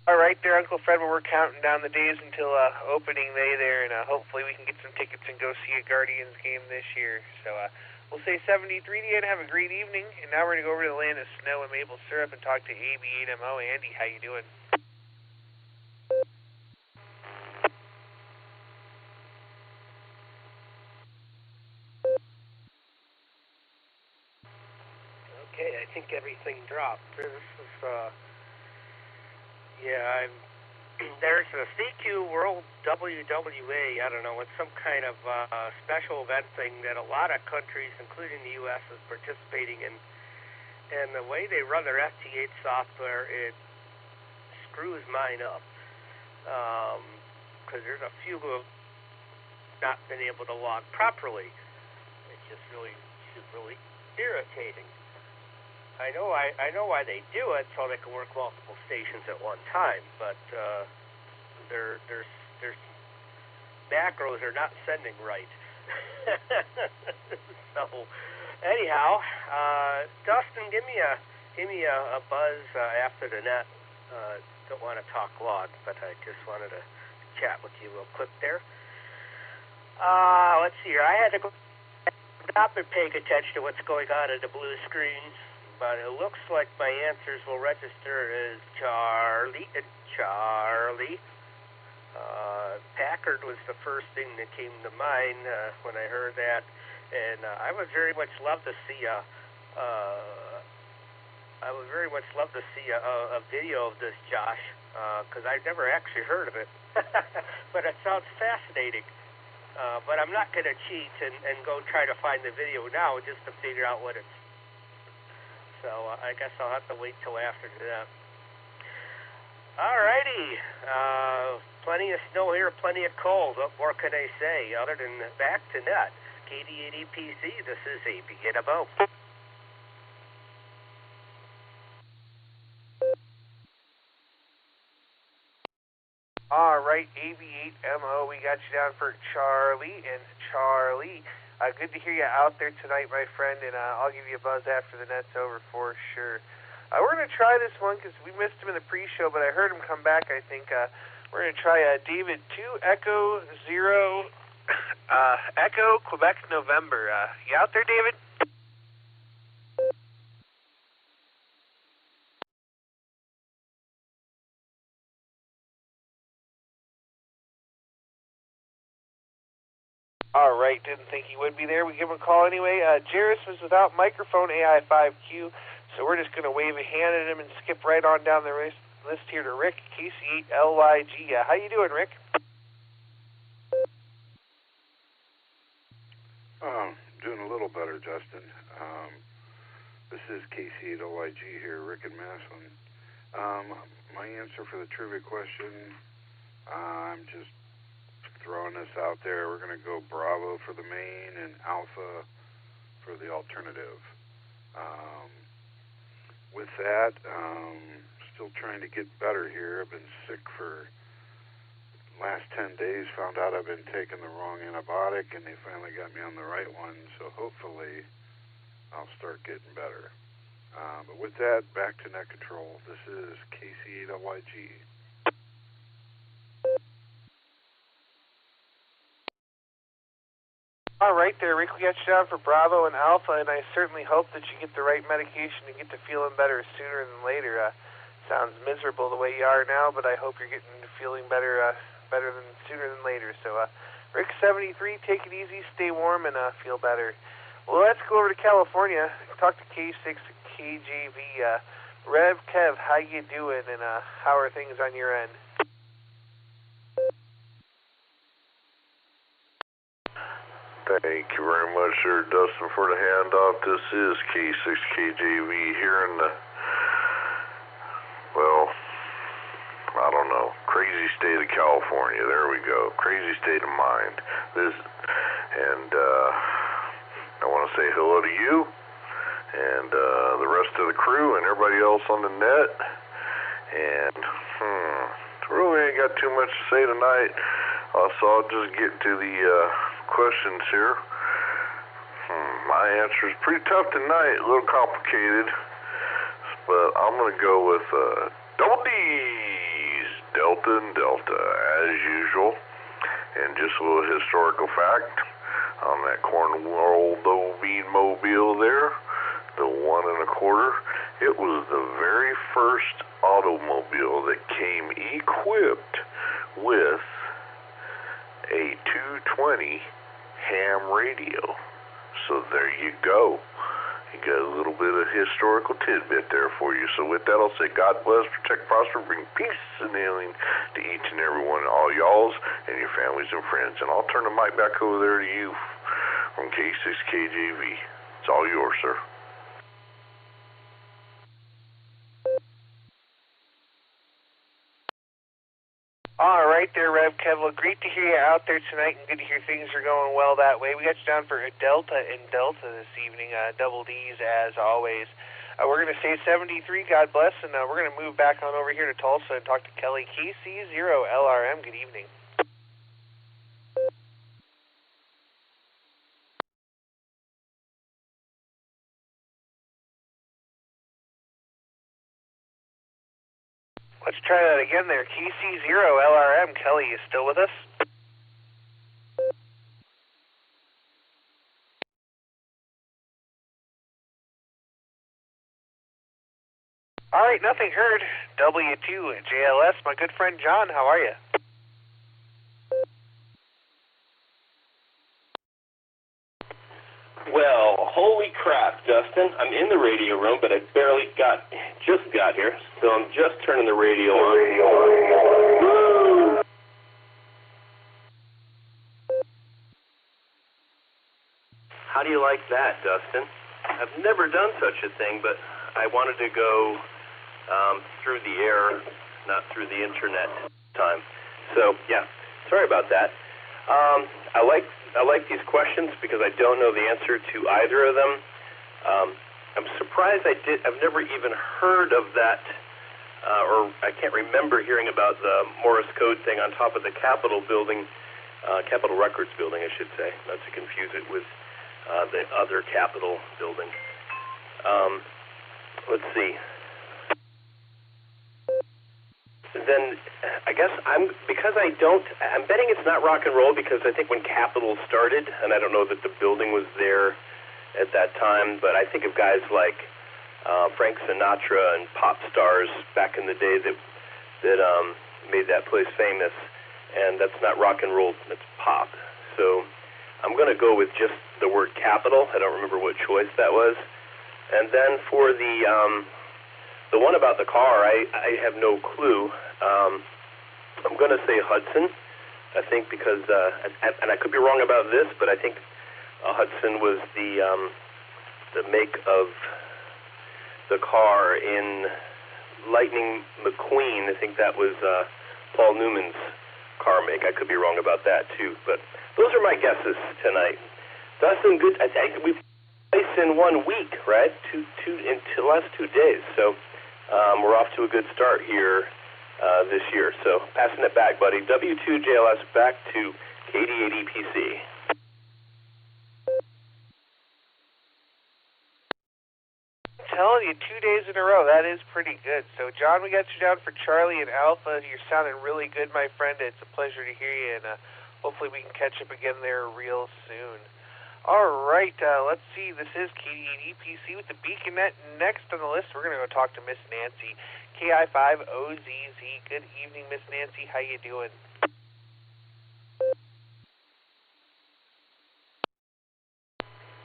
All right there, Uncle Fred, we're counting down the days until opening day there, and hopefully we can get some tickets and go see a Guardians game this year. So we'll say 73 to you and have a great evening. And now we're going to go over to the land of snow and maple syrup and talk to AB8MO. Andy, how you doing? Okay, I think everything dropped. This is, there's a CQ World WWA, I don't know, it's some kind of special event thing that a lot of countries, including the U.S., is participating in. And the way they run their FT8 software, it screws mine up. Because there's a few who have not been able to log properly. It's just really irritating. I know why they do it, so they can work multiple stations at one time, but their macros are not sending right. So anyhow, Dustin, give me a buzz after the net. Don't want to talk log, but I just wanted to chat with you real quick there. Let's see here. I had to go. I've not been paying attention to what's going on in the blue screens, but it looks like my answers will register as Charlie and Charlie. Packard was the first thing that came to mind when I heard that, and I would very much love to see a video of this, Josh, because I've never actually heard of it, but it sounds fascinating. But I'm not going to cheat and go try to find the video now just to figure out what it's. So I guess I'll have to wait till after that. Alrighty. Plenty of snow here, plenty of cold. What more can I say other than back to net? KD8EPC, this is AB8MO. All right, AB8MO, we got you down for Charlie. And Charlie, good to hear you out there tonight, my friend, and I'll give you a buzz after the net's over for sure. We're going to try this one because we missed him in the pre-show, but I heard him come back, I think. We're going to try David 2 Echo 0 Echo Quebec November. You out there, David? All right, didn't think he would be there. We give him a call anyway. Jairus was without microphone, AI5Q, so we're just going to wave a hand at him and skip right on down the list here to Rick, KC8LYG. How you doing, Rick? Doing a little better, Justin. This is KC8LYG here, Rick and Maslin. My answer for the trivia question, I'm just throwing this out there. We're going to go Bravo for the main and Alpha for the alternative. With that, still trying to get better here. I've been sick for last 10 days, found out I've been taking the wrong antibiotic, and they finally got me on the right one, so hopefully I'll start getting better. But with that, back to net control. This is KC8LYG. All right there, Rick, we got you down for Bravo and Alpha, and I certainly hope that you get the right medication and get to feeling better sooner than later. Sounds miserable the way you are now, but I hope you're getting to feeling better than sooner than later. So, Rick73, take it easy, stay warm, and feel better. Well, let's go over to California. Talk to K6KJV. Rev Kev, how you doing, and how are things on your end? Thank you very much, sir, Dustin, for the handoff. This is K6KJV here in the, well, I don't know, crazy state of California. There we go. Crazy state of mind. I want to say hello to you and the rest of the crew and everybody else on the net. And really ain't got too much to say tonight. So I'll just get to the questions here. My answer is pretty tough tonight, a little complicated, but I'm going to go with double D's, Delta and Delta, as usual. And just a little historical fact on that Cornwall bean mobile there, the 1 1/4. It was the very first automobile that came equipped with a 220 ham radio. So there you go. You got a little bit of historical tidbit there for you. So with that, I'll say God bless, protect, prosper, bring peace and healing to each and every one, all y'alls and your families and friends. And I'll turn the mic back over there to you from K6KJV. It's all yours, sir. All right there, Rev Kev. Well, great to hear you out there tonight, and good to hear things are going well that way. We got you down for a Delta and Delta this evening, double D's as always. We're going to say 73, God bless, and we're going to move back on over here to Tulsa and talk to Kelly, KC0LRM. Good evening. Let's try that again there. KC0LRM. Kelly, you still with us? All right, nothing heard. W2 JLS, my good friend John, how are you? Well, holy crap, Dustin. I'm in the radio room, but I just got here, so I'm just turning the radio on. Woo! How do you like that, Dustin? I've never done such a thing, but I wanted to go through the air, not through the internet time. So, yeah, sorry about that. I like these questions because I don't know the answer to either of them. I'm surprised I've never even heard of that or I can't remember hearing about the Morse code thing on top of the Capitol building, Capitol Records building, I should say, not to confuse it with the other Capitol building. Let's see. Then I guess I'm betting it's not rock and roll, because I think when Capitol started, and I don't know that the building was there at that time, but I think of guys like Frank Sinatra and pop stars back in the day that made that place famous, and that's not rock and roll, that's pop. So I'm going to go with just the word Capitol. I don't remember what choice that was. And then for the one about the car, I have no clue. I'm going to say Hudson, I think, because, and I could be wrong about this, but I think Hudson was the make of the car in Lightning McQueen. I think that was Paul Newman's car make. I could be wrong about that too, but those are my guesses tonight. Dustin, good. We've placed in 1 week, right? In the last 2 days, so we're off to a good start here this year. So passing it back, buddy. W2JLS back to KD8EPC. Telling you, 2 days in a row, that is pretty good. So, John, we got you down for Charlie and Alpha. You're sounding really good, my friend. It's a pleasure to hear you, and hopefully we can catch up again there real soon. All right, let's see. This is KD8EPC with the Beacon Net. Next on the list, we're going to go talk to Miss Nancy, KI5OZZ. Good evening, Miss Nancy. How you doing?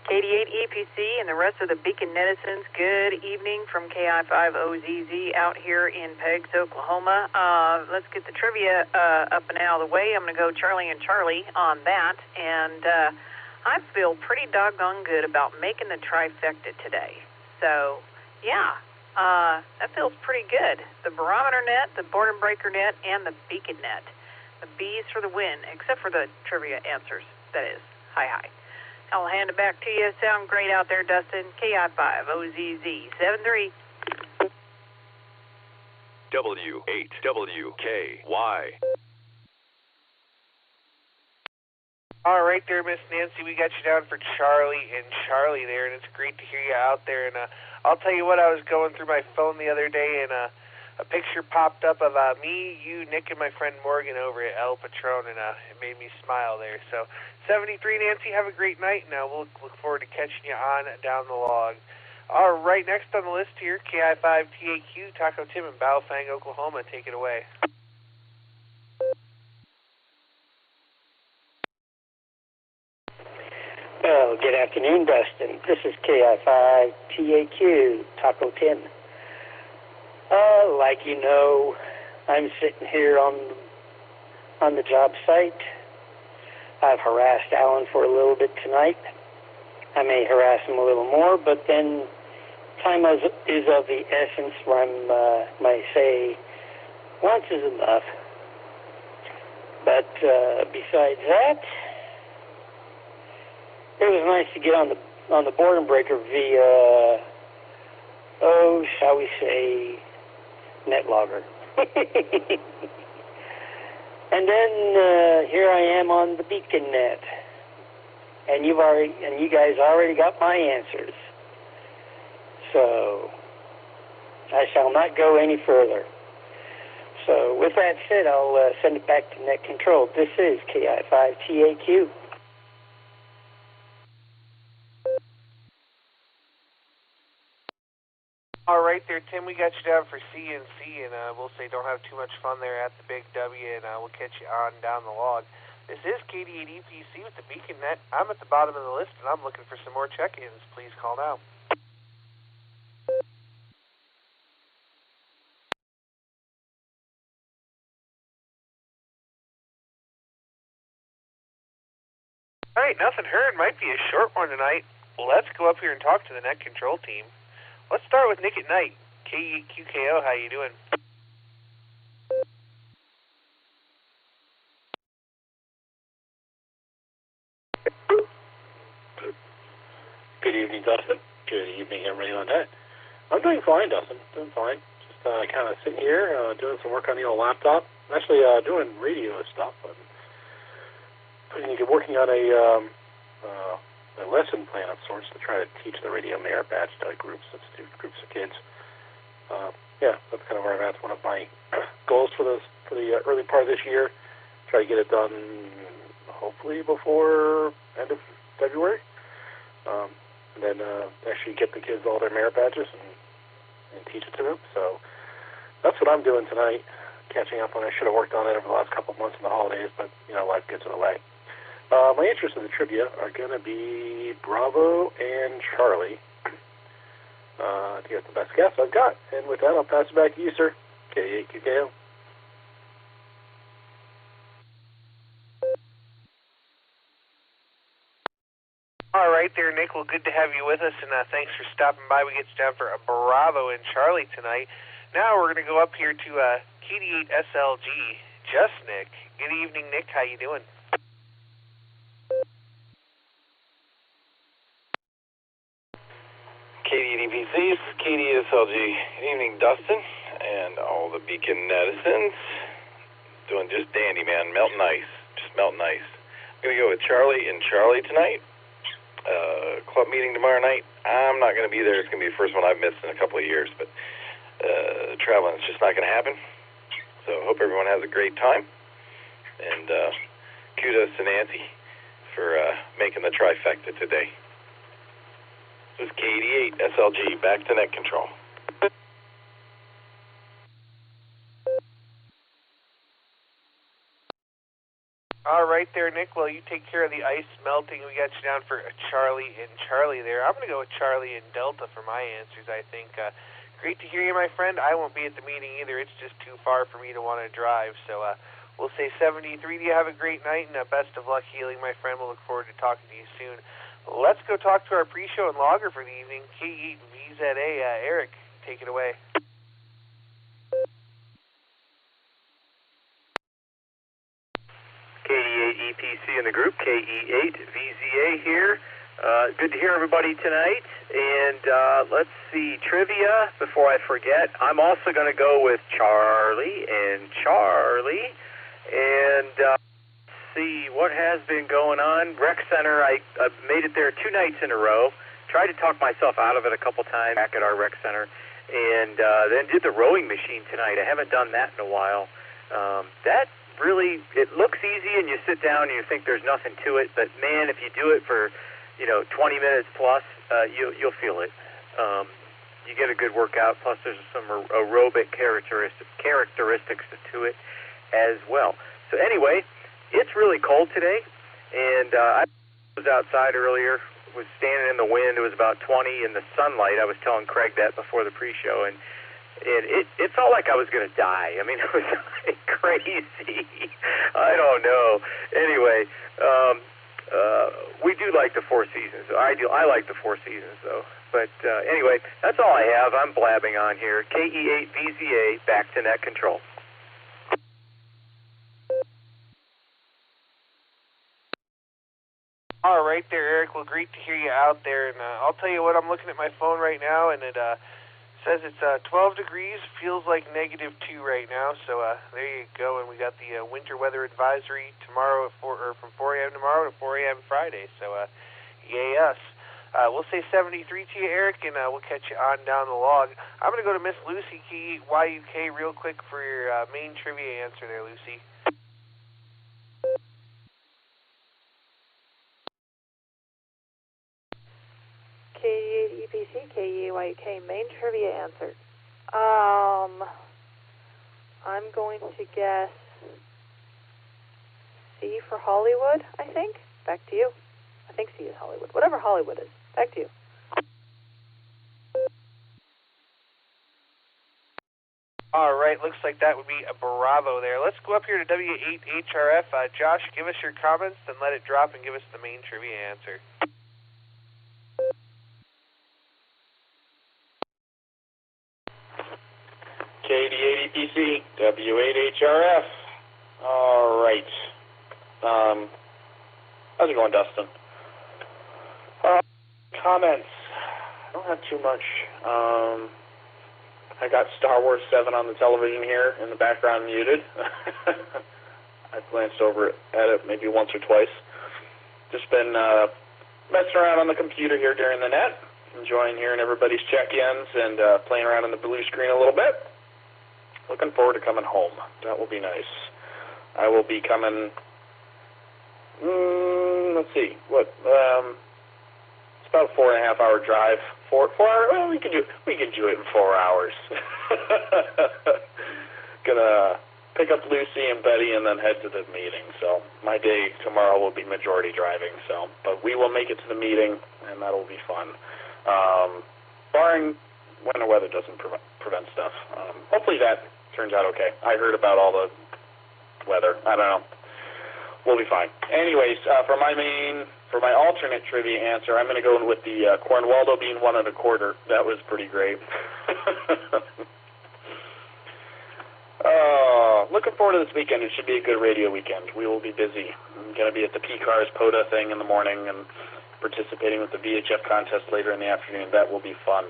KD8EPC and the rest of the Beacon netizens, good evening from KI5OZZ out here in Peggs, Oklahoma. Let's get the trivia up and out of the way. I'm going to go Charlie and Charlie on that, and I feel pretty doggone good about making the trifecta today. So, yeah, that feels pretty good. The barometer net, the boredom breaker net, and the Beacon net. The B's for the win, except for the trivia answers, that is. Hi. I'll hand it back to you. Sound great out there, Dustin. KI5OZZ 73. W8WKY. All right there, Miss Nancy. We got you down for Charlie and Charlie there, and it's great to hear you out there. And I'll tell you what, I was going through my phone the other day, and a picture popped up of me, you, Nick, and my friend Morgan over at El Patron, and it made me smile there. So, 73, Nancy, have a great night, and we'll look forward to catching you on down the log. All right, next on the list here, KI5TAQ, Taco Tim in Baofeng, Oklahoma. Take it away. Well, good afternoon, Dustin. This is KI5TAQ, Taco Tim. Like you know, I'm sitting here on the job site. I've harassed Alan for a little bit tonight. I may harass him a little more, but then time is of the essence where I might say once is enough. But besides that, it was nice to get on the boredom breaker via, shall we say, NetLogger. And then here I am on the Beacon Net, and you guys already got my answers. So I shall not go any further. So with that said, I'll send it back to Net Control. This is KI5TAQ. All right there, Tim, we got you down for CNC, and we'll say don't have too much fun there at the Big W, and we'll catch you on down the log. This is KD8EPC with the Beacon Net. I'm at the bottom of the list, and I'm looking for some more check-ins. Please call now. All right, nothing heard. Might be a short one tonight. Let's go up here and talk to the Net Control team. Let's start with Nick at Night. KQKO, how you doing? Good evening, Dustin. Good evening, everybody on that. I'm doing fine, Dustin. Doing fine. Just kind of sitting here doing some work on the old laptop. I'm actually doing radio stuff. I'm working on a lesson plan of sorts to try to teach the radio merit badge to groups of kids. Yeah, that's kind of where I'm at. It's one of my goals for the early part of this year. Try to get it done hopefully before end of February. And then actually get the kids all their merit badges and teach it to them. So that's what I'm doing tonight, catching up on. I should have worked on it over the last couple of months in the holidays, but, life gets in the way. My interests in the trivia are going to be Bravo and Charlie to get the best guess I've got. And with that, I'll pass it back to you, sir. K8QKO. All right there, Nick. Well, good to have you with us, and thanks for stopping by. We get you down for a Bravo and Charlie tonight. Now we're going to go up here to KD8SLG, just Nick. Good evening, Nick. How you doing? KD8EPC, this is KD8SLG. Good evening, Dustin, and all the Beacon netizens. Doing just dandy, man. Melting ice. Just melting ice. I'm going to go with Charlie and Charlie tonight. Club meeting tomorrow night. I'm not going to be there. It's going to be the first one I've missed in a couple of years, but traveling is just not going to happen. So hope everyone has a great time, and kudos to Nancy for making the trifecta today. This is KD8SLG, back to net control. All right there, Nick. Well, you take care of the ice melting. We got you down for Charlie and Charlie there. I'm going to go with Charlie and Delta for my answers, I think. Great to hear you, my friend. I won't be at the meeting either. It's just too far for me to want to drive. So we'll say 73. Do you have a great night, and best of luck healing, my friend. We'll look forward to talking to you soon. Let's go talk to our pre-show and logger for the evening, K8VZA. Eric, take it away. KD8EPC in the group, KE8VZA here. Good to hear everybody tonight. And let's see, trivia, before I forget, I'm also going to go with Charlie and Charlie. And let's see, what has been going on? Rec Center, I made it there 2 nights in a row. Tried to talk myself out of it a couple times back at our Rec Center. And then did the rowing machine tonight. I haven't done that in a while. That really, it looks easy and you sit down and you think there's nothing to it, but man, if you do it for 20 minutes plus, you'll feel it. You get a good workout, plus there's some aerobic characteristics to it as well. So anyway, it's really cold today, and I was outside earlier, was standing in the wind. It was about 20 in the sunlight. I was telling Craig that before the pre-show, and it felt like I was going to die. I mean, it was crazy. I don't know. Anyway, we do like the 4 seasons. I like the 4 seasons, though. But anyway, that's all I have. I'm blabbing on here. KE8VZA, back to net control. All right there, Eric. Well, great to hear you out there. And I'll tell you what, I'm looking at my phone right now, and it says it's 12 degrees, feels like -2 right now, so there you go. And we got the winter weather advisory tomorrow from 4 a.m. tomorrow to 4 a.m. Friday, so yay us. We'll say 73 to you, Eric, and we'll catch you on down the log. I'm going to go to Miss Lucy KYUK real quick for your main trivia answer there, Lucy. KD8EPC, KEYUK, main trivia answer. I'm going to guess C for Hollywood, I think. Back to you. I think C is Hollywood. Whatever Hollywood is. Back to you. All right, looks like that would be a Bravo there. Let's go up here to W8HRF. Josh, give us your comments, then let it drop and give us the main trivia answer. KD8EPC, W8HRF. All right. How's it going, Dustin? Comments. I don't have too much. I got Star Wars 7 on the television here in the background muted. I glanced over at it maybe once or twice. Just been messing around on the computer here during the net, enjoying hearing everybody's check-ins and playing around on the blue screen a little bit. Looking forward to coming home. That will be nice. I will be coming, let's see, it's about a 4.5-hour drive. 4 hours? Well, we can do it in 4 hours. Gonna pick up Lucy and Betty and then head to the meeting. So my day tomorrow will be majority driving. But we will make it to the meeting, and that'll be fun. Barring when the weather doesn't prevent stuff. Hopefully that turns out okay. I heard about all the weather. I don't know. We'll be fine. Anyways, for my alternate trivia answer, I'm going to go with the Cornwaldo being 1 1/4. That was pretty great. Looking forward to this weekend. It should be a good radio weekend. We will be busy. I'm going to be at the PCARS POTA thing in the morning and participating with the VHF contest later in the afternoon. That will be fun.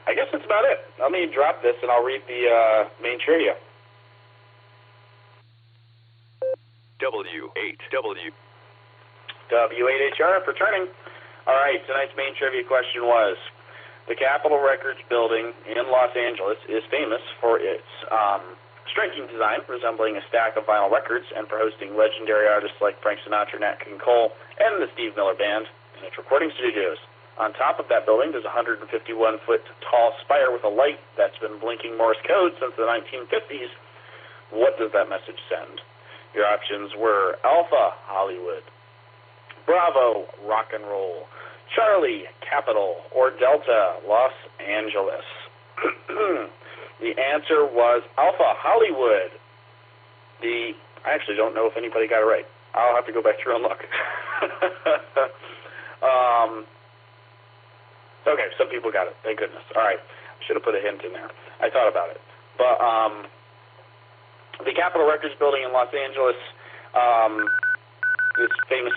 I guess that's about it. Let me drop this and I'll read the main trivia. W8HR for turning. All right, tonight's main trivia question was, the Capitol Records building in Los Angeles is famous for its striking design, resembling a stack of vinyl records, and for hosting legendary artists like Frank Sinatra, Nat King Cole, and the Steve Miller Band in its recording studios. On top of that building, there's a 151-foot tall spire with a light that's been blinking Morse code since the 1950s. What does that message send? Your options were Alpha, Hollywood, Bravo, rock and roll, Charlie, Capital, or Delta, Los Angeles. The answer was Alpha, Hollywood. I actually don't know if anybody got it right. I'll have to go back through and look. Okay, some people got it. Thank goodness. All right. I should have put a hint in there. I thought about it. But the Capitol Records building in Los Angeles is famous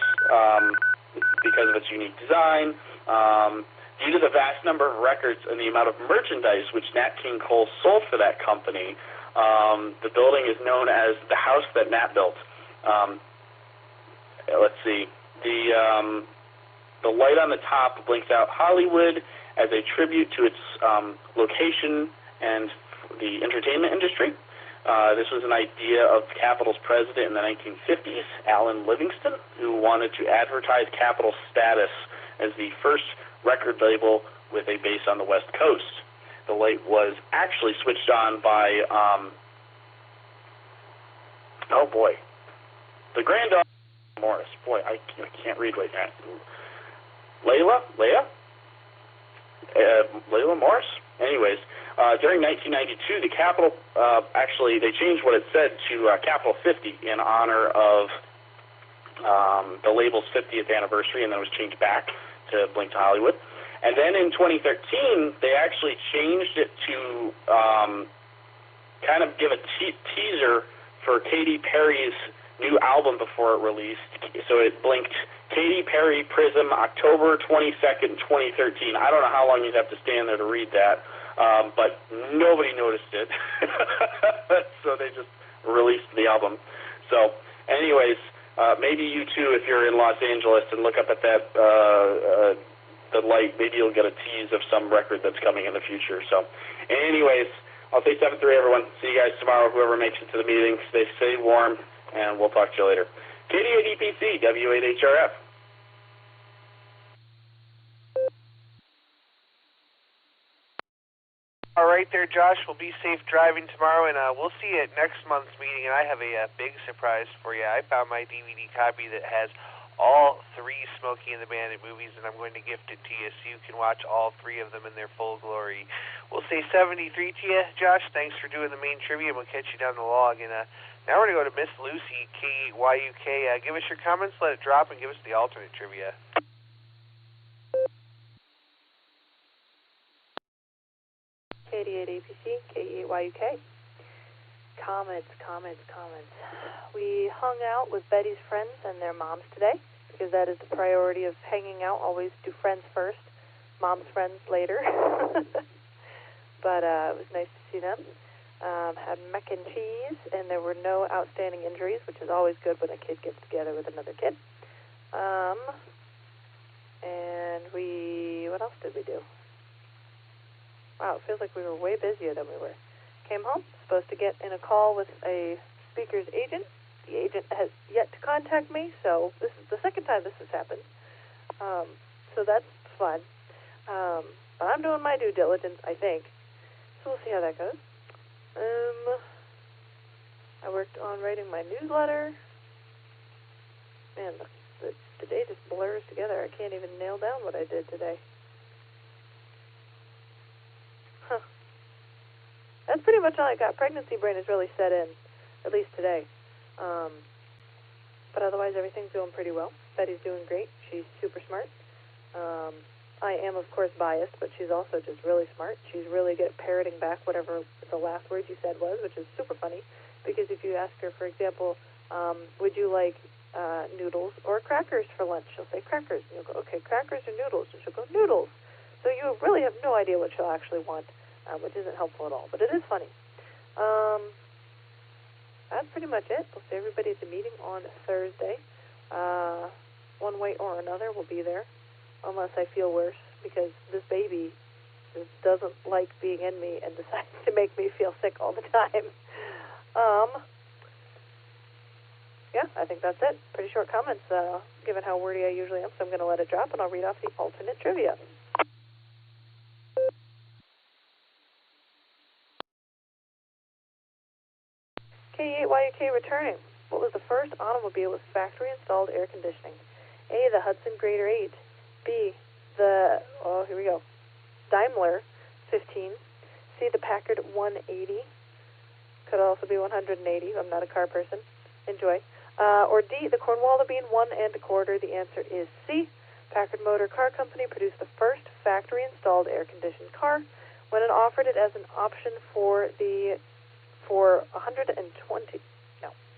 because of its unique design. Due to the vast number of records and the amount of merchandise which Nat King Cole sold for that company, the building is known as the house that Nat built. Let's see. The light on the top blinks out Hollywood as a tribute to its location and the entertainment industry. This was an idea of Capitol's president in the 1950s, Alan Livingston, who wanted to advertise Capitol's status as the first record label with a base on the West Coast. The light was actually switched on by, the granddaughter of Morris. Boy, I can't read right now. Layla Morris? Anyways, during 1992, the Capitol, actually, they changed what it said to Capitol 50 in honor of the label's 50th anniversary, and then it was changed back to Blink to Hollywood. And then in 2013, they actually changed it to kind of give a teaser for Katy Perry's new album before it released. So it blinked Katy Perry Prism October 22nd, 2013. I don't know how long you'd have to stand there to read that, but nobody noticed it. So they just released the album. So anyways, maybe you too, if you're in Los Angeles and look up at that the light, maybe you'll get a tease of some record that's coming in the future. So anyways, I'll say 7-3 everyone. See you guys tomorrow, whoever makes it to the meeting. Stay warm, and we'll talk to you later. KD8EPC, W8HRF. All right there, Josh. We'll be safe driving tomorrow, and we'll see you at next month's meeting. And I have a big surprise for you. I found my DVD copy that has all 3 Smokey and the Bandit movies, and I'm going to gift it to you so you can watch all 3 of them in their full glory. We'll say 73 to you, Josh. Thanks for doing the main trivia, and we'll catch you down the log. And now we're going to go to Miss Lucy, KYUK. Give us your comments, let it drop, and give us the alternate trivia. KD8APC, K8YUK. Comments. We hung out with Betty's friends and their moms today, because that is the priority of hanging out. Always do friends first. mom's friends later. But it was nice to see them. Had mac and cheese, and there were no outstanding injuries, which is always good when a kid gets together with another kid. And what else did we do? Wow, it feels like we were way busier than we were. Came home, supposed to get in a call with a speaker's agent. The agent has yet to contact me, so this is the second time this has happened. So that's fun. But I'm doing my due diligence, I think. So we'll see how that goes. I worked on writing my newsletter. Man, the day just blurs together. I can't even nail down what I did today. Huh. That's pretty much all I got. Pregnancy brain is really set in, at least today. But otherwise, everything's going pretty well. Betty's doing great. She's super smart. I am, of course, biased, but she's also just really smart. She's really good at parroting back whatever the last word you said was, which is super funny. Because if you ask her, for example, would you like noodles or crackers for lunch? She'll say crackers. And you'll go, okay, crackers or noodles? And she'll go, noodles. So you really have no idea what she'll actually want, which isn't helpful at all. But it is funny. That's pretty much it. We'll see everybody at the meeting on Thursday. One way or another, we'll be there. Unless I feel worse, because this baby just doesn't like being in me and decides to make me feel sick all the time. Yeah, I think that's it. Pretty short comments, given how wordy I usually am, so I'm going to let it drop, and I'll read off the alternate trivia. K8YUK returning. What was the first automobile with factory-installed air conditioning? A, the Hudson Grader 8. B, here we go, Daimler 15. C, the Packard 180. Could also be 180. I'm not a car person. Enjoy. Or D, the Cornwall Bean 1 1/4. The answer is C. Packard Motor Car Company produced the first factory-installed air-conditioned car when it offered it as an option for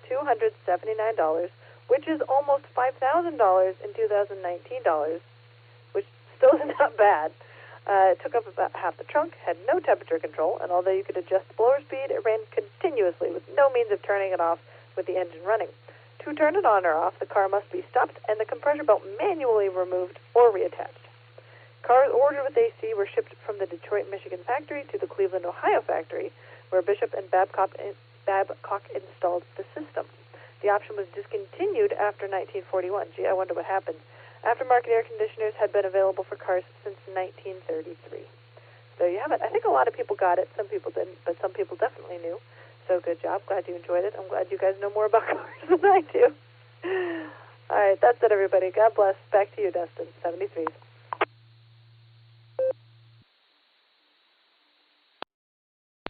$279, which is almost $5,000 in 2019 dollars, which still is not bad. It took up about half the trunk, had no temperature control, and although you could adjust the blower speed, it ran continuously with no means of turning it off with the engine running. To turn it on or off, the car must be stopped and the compressor belt manually removed or reattached. Cars ordered with AC were shipped from the Detroit, Michigan factory to the Cleveland, Ohio factory, where Bishop and Babcock installed the system. The option was discontinued after 1941. Gee, I wonder what happened. Aftermarket air conditioners had been available for cars since 1933. There you have it. I think a lot of people got it. Some people didn't, but some people definitely knew. So good job. Glad you enjoyed it. I'm glad you guys know more about cars than I do. All right, that's it, everybody. God bless. Back to you, Dustin. 73s.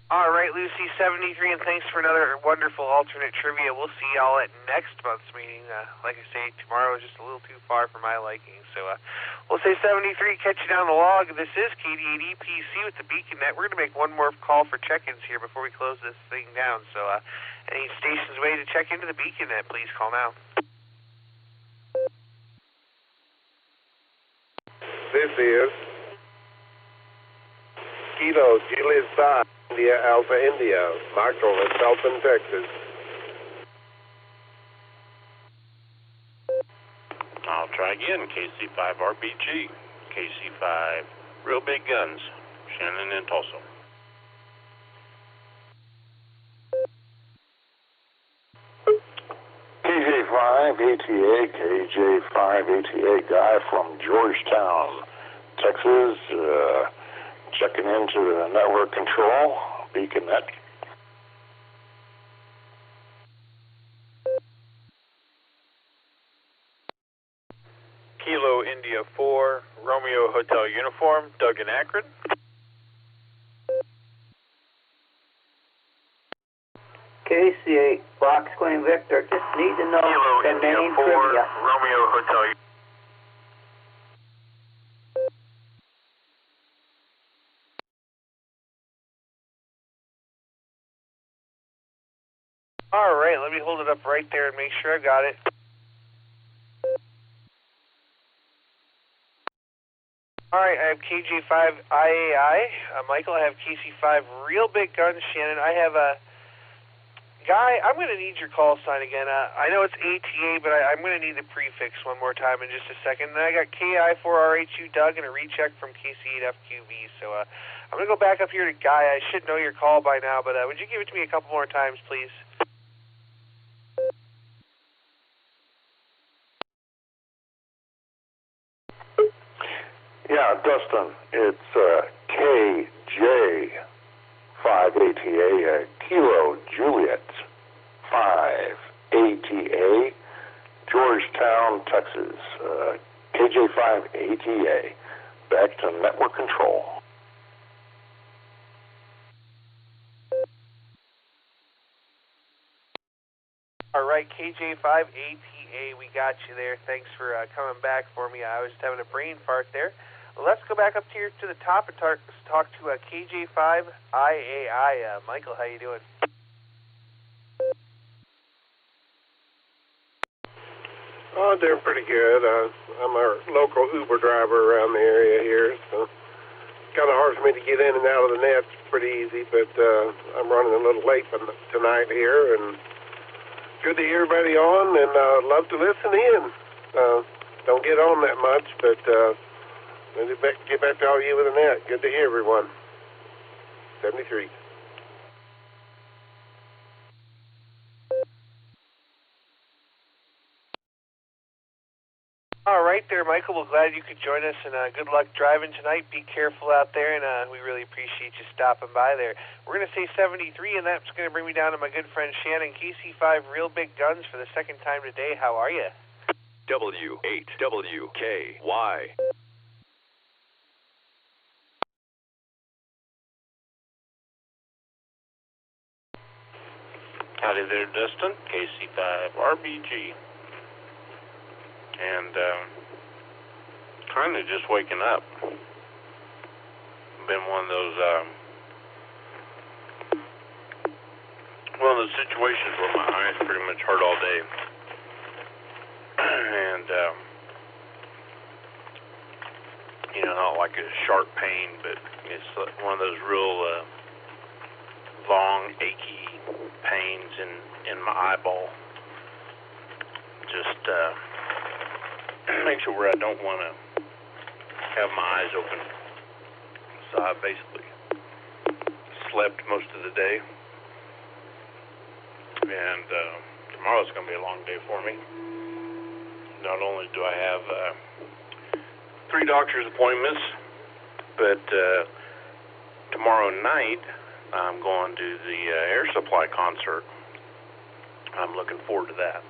All right, Lucy, 73, and thanks for another wonderful alternate trivia. We'll see y'all at next month's meeting. Like I say, tomorrow is just a little too far for my liking. So we'll say 73, catch you down the log. This is KD8EPC with the Beacon Net. We're going to make one more call for check-ins here before we close this thing down. So any stations waiting to check into the Beacon Net, please call now. This is Kilo Juliet 5. India Alpha India, Michael in Dalton, Texas. I'll try again, KC5RBG, KC5 Real Big Guns, Shannon and Tulsa. KJ5ATA, KJ5ATA guy from Georgetown, Texas, checking into the network control, Beacon Net. Kilo India 4, Romeo Hotel Uniform, Doug in Akron. KC8, Fox Queen Victor, just need to know Kilo the India main 4, trivia. Romeo Hotel. All right, let me hold it up right there and make sure I got it. All right, I have KJ5 IAI. Michael, I have KC5 Real Big Guns. Shannon, I have a Guy, I'm going to need your call sign again. I know it's ATA, but I'm going to need the prefix one more time in just a second. And then I got KI4RHU Doug and a recheck from KC8FQV. So I'm going to go back up here to Guy. I should know your call by now, but would you give it to me a couple more times, please? Yeah, Dustin, it's KJ5ATA, Kilo Juliet 5ATA, Georgetown, Texas. KJ5ATA, back to network control. All right, KJ5ATA, we got you there. Thanks for coming back for me. I was just having a brain fart there. Let's go back up here to the top and talk to KJ5IAI. Michael, how you doing? Oh, I'm doing pretty good. I'm a local Uber driver around the area here, so it's kind of hard for me to get in and out of the net. It's pretty easy, but I'm running a little late tonight here, and good to hear everybody on, and love to listen in. Don't get on that much, but get back to all you with the net. Good to hear everyone. 73. All right there, Michael. We're glad you could join us, and good luck driving tonight. Be careful out there, and we really appreciate you stopping by there. We're going to say 73, and that's going to bring me down to my good friend Shannon. KC5 Real Big Guns for the second time today. How are you? W8WKY. Howdy there, Dustin. KC5RBG. And kind of just waking up. Been one of those situations where my eyes pretty much hurt all day, and not like a sharp pain, but it's one of those real long, achy pains in my eyeball. Just makes it where I don't want to have my eyes open. So I basically slept most of the day. And tomorrow's going to be a long day for me. Not only do I have 3 doctor's appointments, but tomorrow night I'm going to the Air Supply concert. I'm looking forward to that.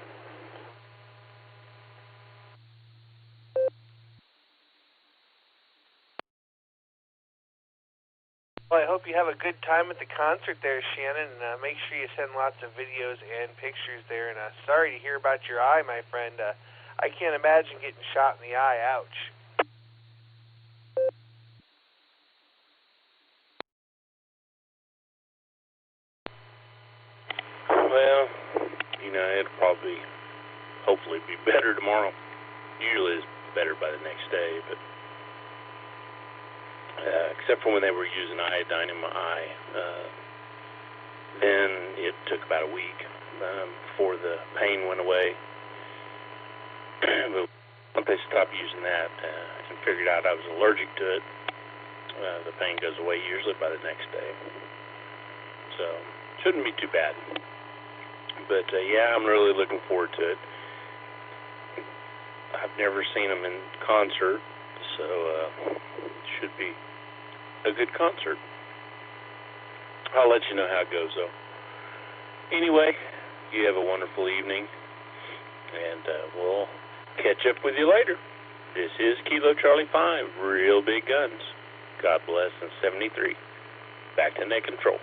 Well, I hope you have a good time at the concert there, Shannon, and make sure you send lots of videos and pictures there. And sorry to hear about your eye, my friend. I can't imagine getting shot in the eye. Ouch. Well, it'll probably, hopefully, be better tomorrow. Usually it's better by the next day, but except for when they were using iodine in my eye, then it took about a week before the pain went away. But once they stopped using that and figured out I was allergic to it, the pain goes away usually by the next day. So shouldn't be too bad. But yeah, I'm really looking forward to it. I've never seen them in concert, so it should be a good concert. I'll let you know how it goes, though. Anyway, you have a wonderful evening, and we'll catch up with you later. This is Kilo Charlie 5, Real Big Guns. God bless, and 73. Back to net control.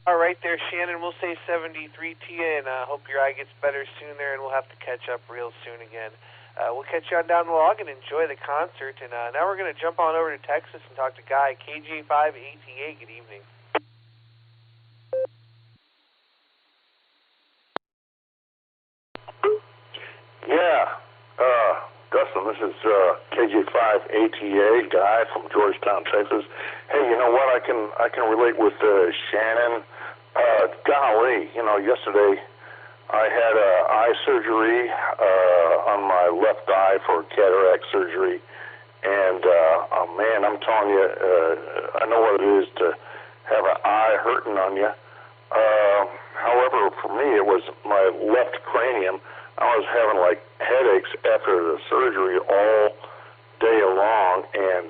All right there, Shannon. We'll say 73 to you, and I hope your eye gets better soon there, and we'll have to catch up real soon again. We'll catch you on down the log and enjoy the concert. And now we're going to jump on over to Texas and talk to Guy, KJ5ATA. Good evening. Yeah. Dustin, this is KJ5ATA guy from Georgetown, Texas. Hey, you know what? I can relate with Shannon. Golly, yesterday I had eye surgery on my left eye for cataract surgery, and oh man, I'm telling you, I know what it is to have an eye hurting on you. However, for me, it was my left cranium. I was having like headaches after the surgery all day long, and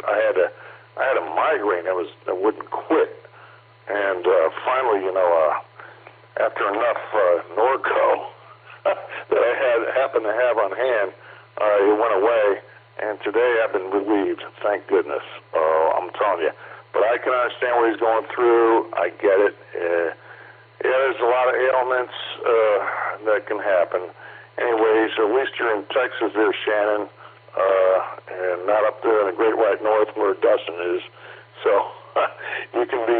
I had a migraine that wouldn't quit. And finally, after enough Norco that I happened to have on hand, it went away. And today I've been relieved. Thank goodness. I'm telling you. But I can understand what he's going through. I get it. There's a lot of ailments that can happen. Anyways, at least you're in Texas there, Shannon, and not up there in the Great White North where Dustin is. So you can be,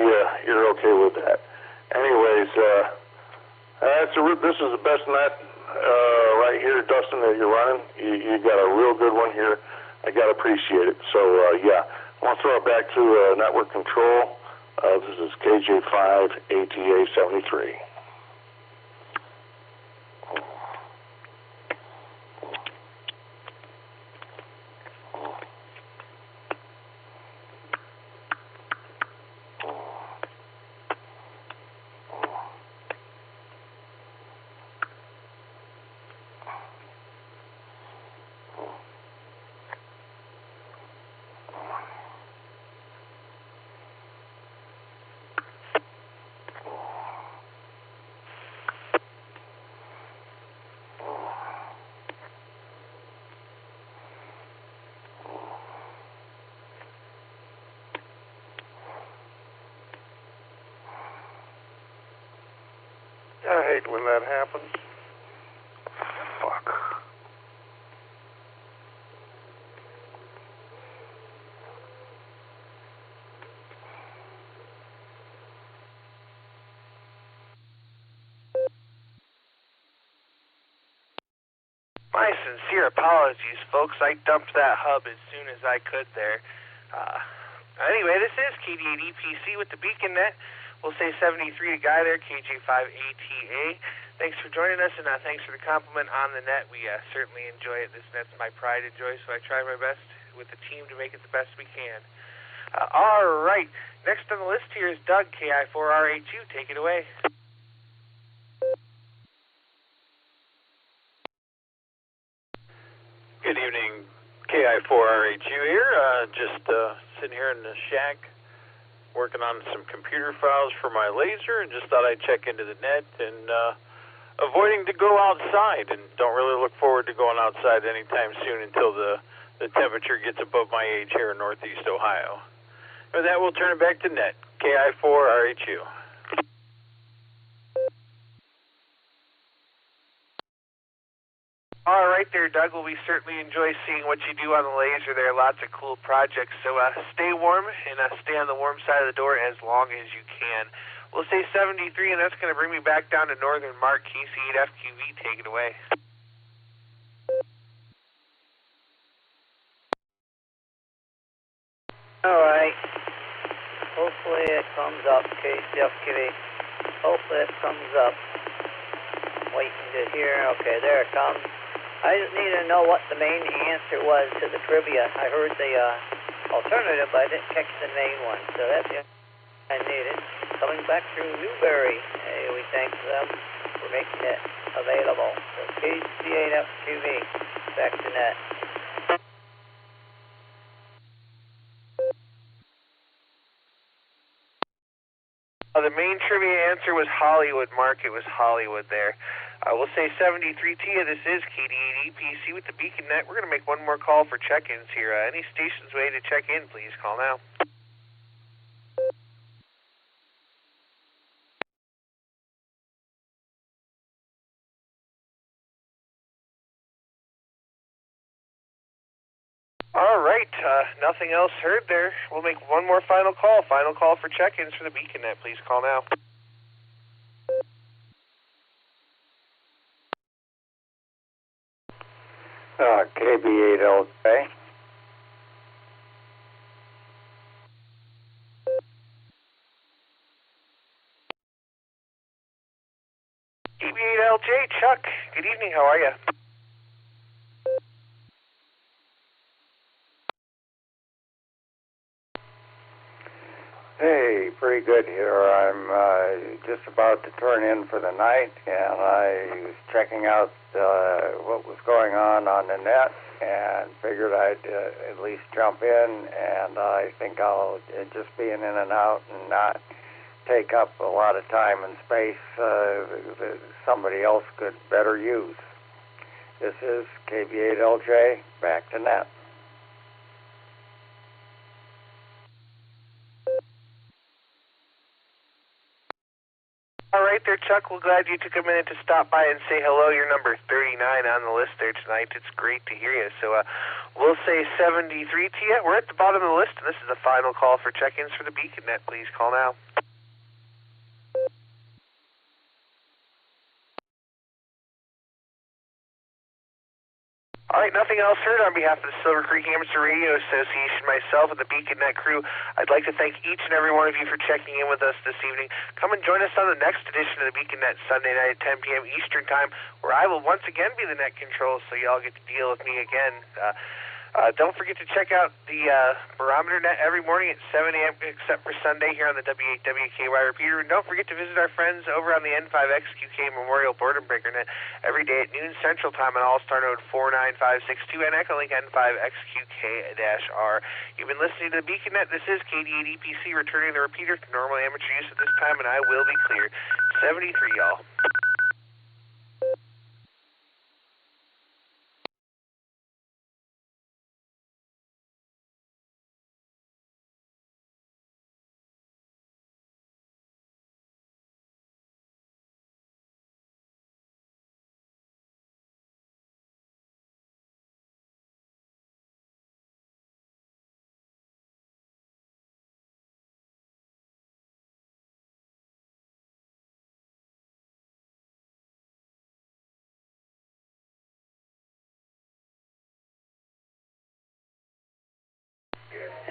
you're okay with that. Anyways, this is the best net right here, Dustin, that you're running. You got a real good one here. I got to appreciate it. So, yeah, I want to throw it back to network control. This is KJ5ATA73. I hate when that happens. Fuck. My sincere apologies, folks. I dumped that hub as soon as I could there. Anyway, this is KD8EPC with the Beacon Net. We'll say 73 to Guy there, KJ5ATA. Thanks for joining us, and thanks for the compliment on the net. We certainly enjoy it. This net's my pride and joy, so I try my best with the team to make it the best we can. All right. Next on the list here is Doug, KI4RA2. Take it away. Good evening, KI4RA2 here. Just sitting here in the shack working on some computer files for my laser, and just thought I'd check into the net, and avoiding to go outside, and don't really look forward to going outside anytime soon until the temperature gets above my age here in Northeast Ohio. With that, we'll turn it back to net, KI4RA2. All right there, Doug. Well, we certainly enjoy seeing what you do on the laser there. Lots of cool projects. So stay warm and stay on the warm side of the door as long as you can. We'll say 73, and that's going to bring me back down to Northern Mark, KC8FQV. Take it away. All right. Hopefully it comes up, KCFQV. Hopefully it comes up. I'm waiting to hear. Okay, there it comes. I just need to know what the main answer was to the trivia. I heard the alternative, but I didn't catch the main one. So that's it. I needed. Coming back through Newberry. Hey, we thank them for making it available. So KC8FQV, back to net. The main trivia answer was Hollywood, Mark. It was Hollywood there. We'll say 73 to you. This is KD8EPC with the Beacon Net. We're going to make one more call for check-ins here. Any stations ready to check in, please call now. All right. Nothing else heard there. We'll make one more final call. Final call for check-ins for the Beacon Net. Please call now. KB8LJ. KB8LJ, Chuck. Good evening. How are you? Hey, pretty good here. I'm just about to turn in for the night, and I was checking out what was going on the net, and figured I'd at least jump in, and I think I'll just be in and out and not take up a lot of time and space that somebody else could better use. This is KB8LJ, back to net. All right there, Chuck. We're glad you took a minute to stop by and say hello. You're number 39 on the list there tonight. It's great to hear you. So we'll say 73 to you. We're at the bottom of the list, and this is the final call for check-ins for the Beacon Net. Please call now. All right, nothing else heard. On behalf of the Silvercreek Amateur Radio Association, myself, and the Beacon Net crew, I'd like to thank each and every one of you for checking in with us this evening. Come and join us on the next edition of the Beacon Net Sunday night at 10 p.m. Eastern Time, where I will once again be the net control, so y'all get to deal with me again. Don't forget to check out the Barometer Net every morning at 7 a.m. except for Sunday here on the W8WKY repeater. And don't forget to visit our friends over on the N5XQK Memorial Boredom Breaker Net every day at noon Central Time on Allstar Node 49562 and Echolink N5XQK-R. You've been listening to the Beacon Net. This is KD8EPC returning the repeater to normal amateur use at this time, and I will be clear. 73, y'all.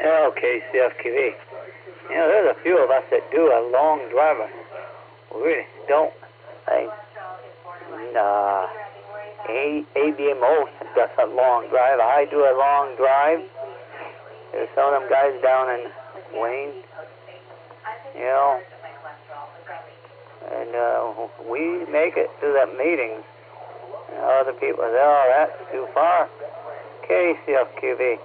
Okay, CFQV. You know, there's a few of us that do a long drive. We really don't. ABMO does a long drive. I do a long drive. There's some of them guys down in Wayne, you know, and we make it to the meetings. And other people say, oh, that's too far. Okay, CFQV.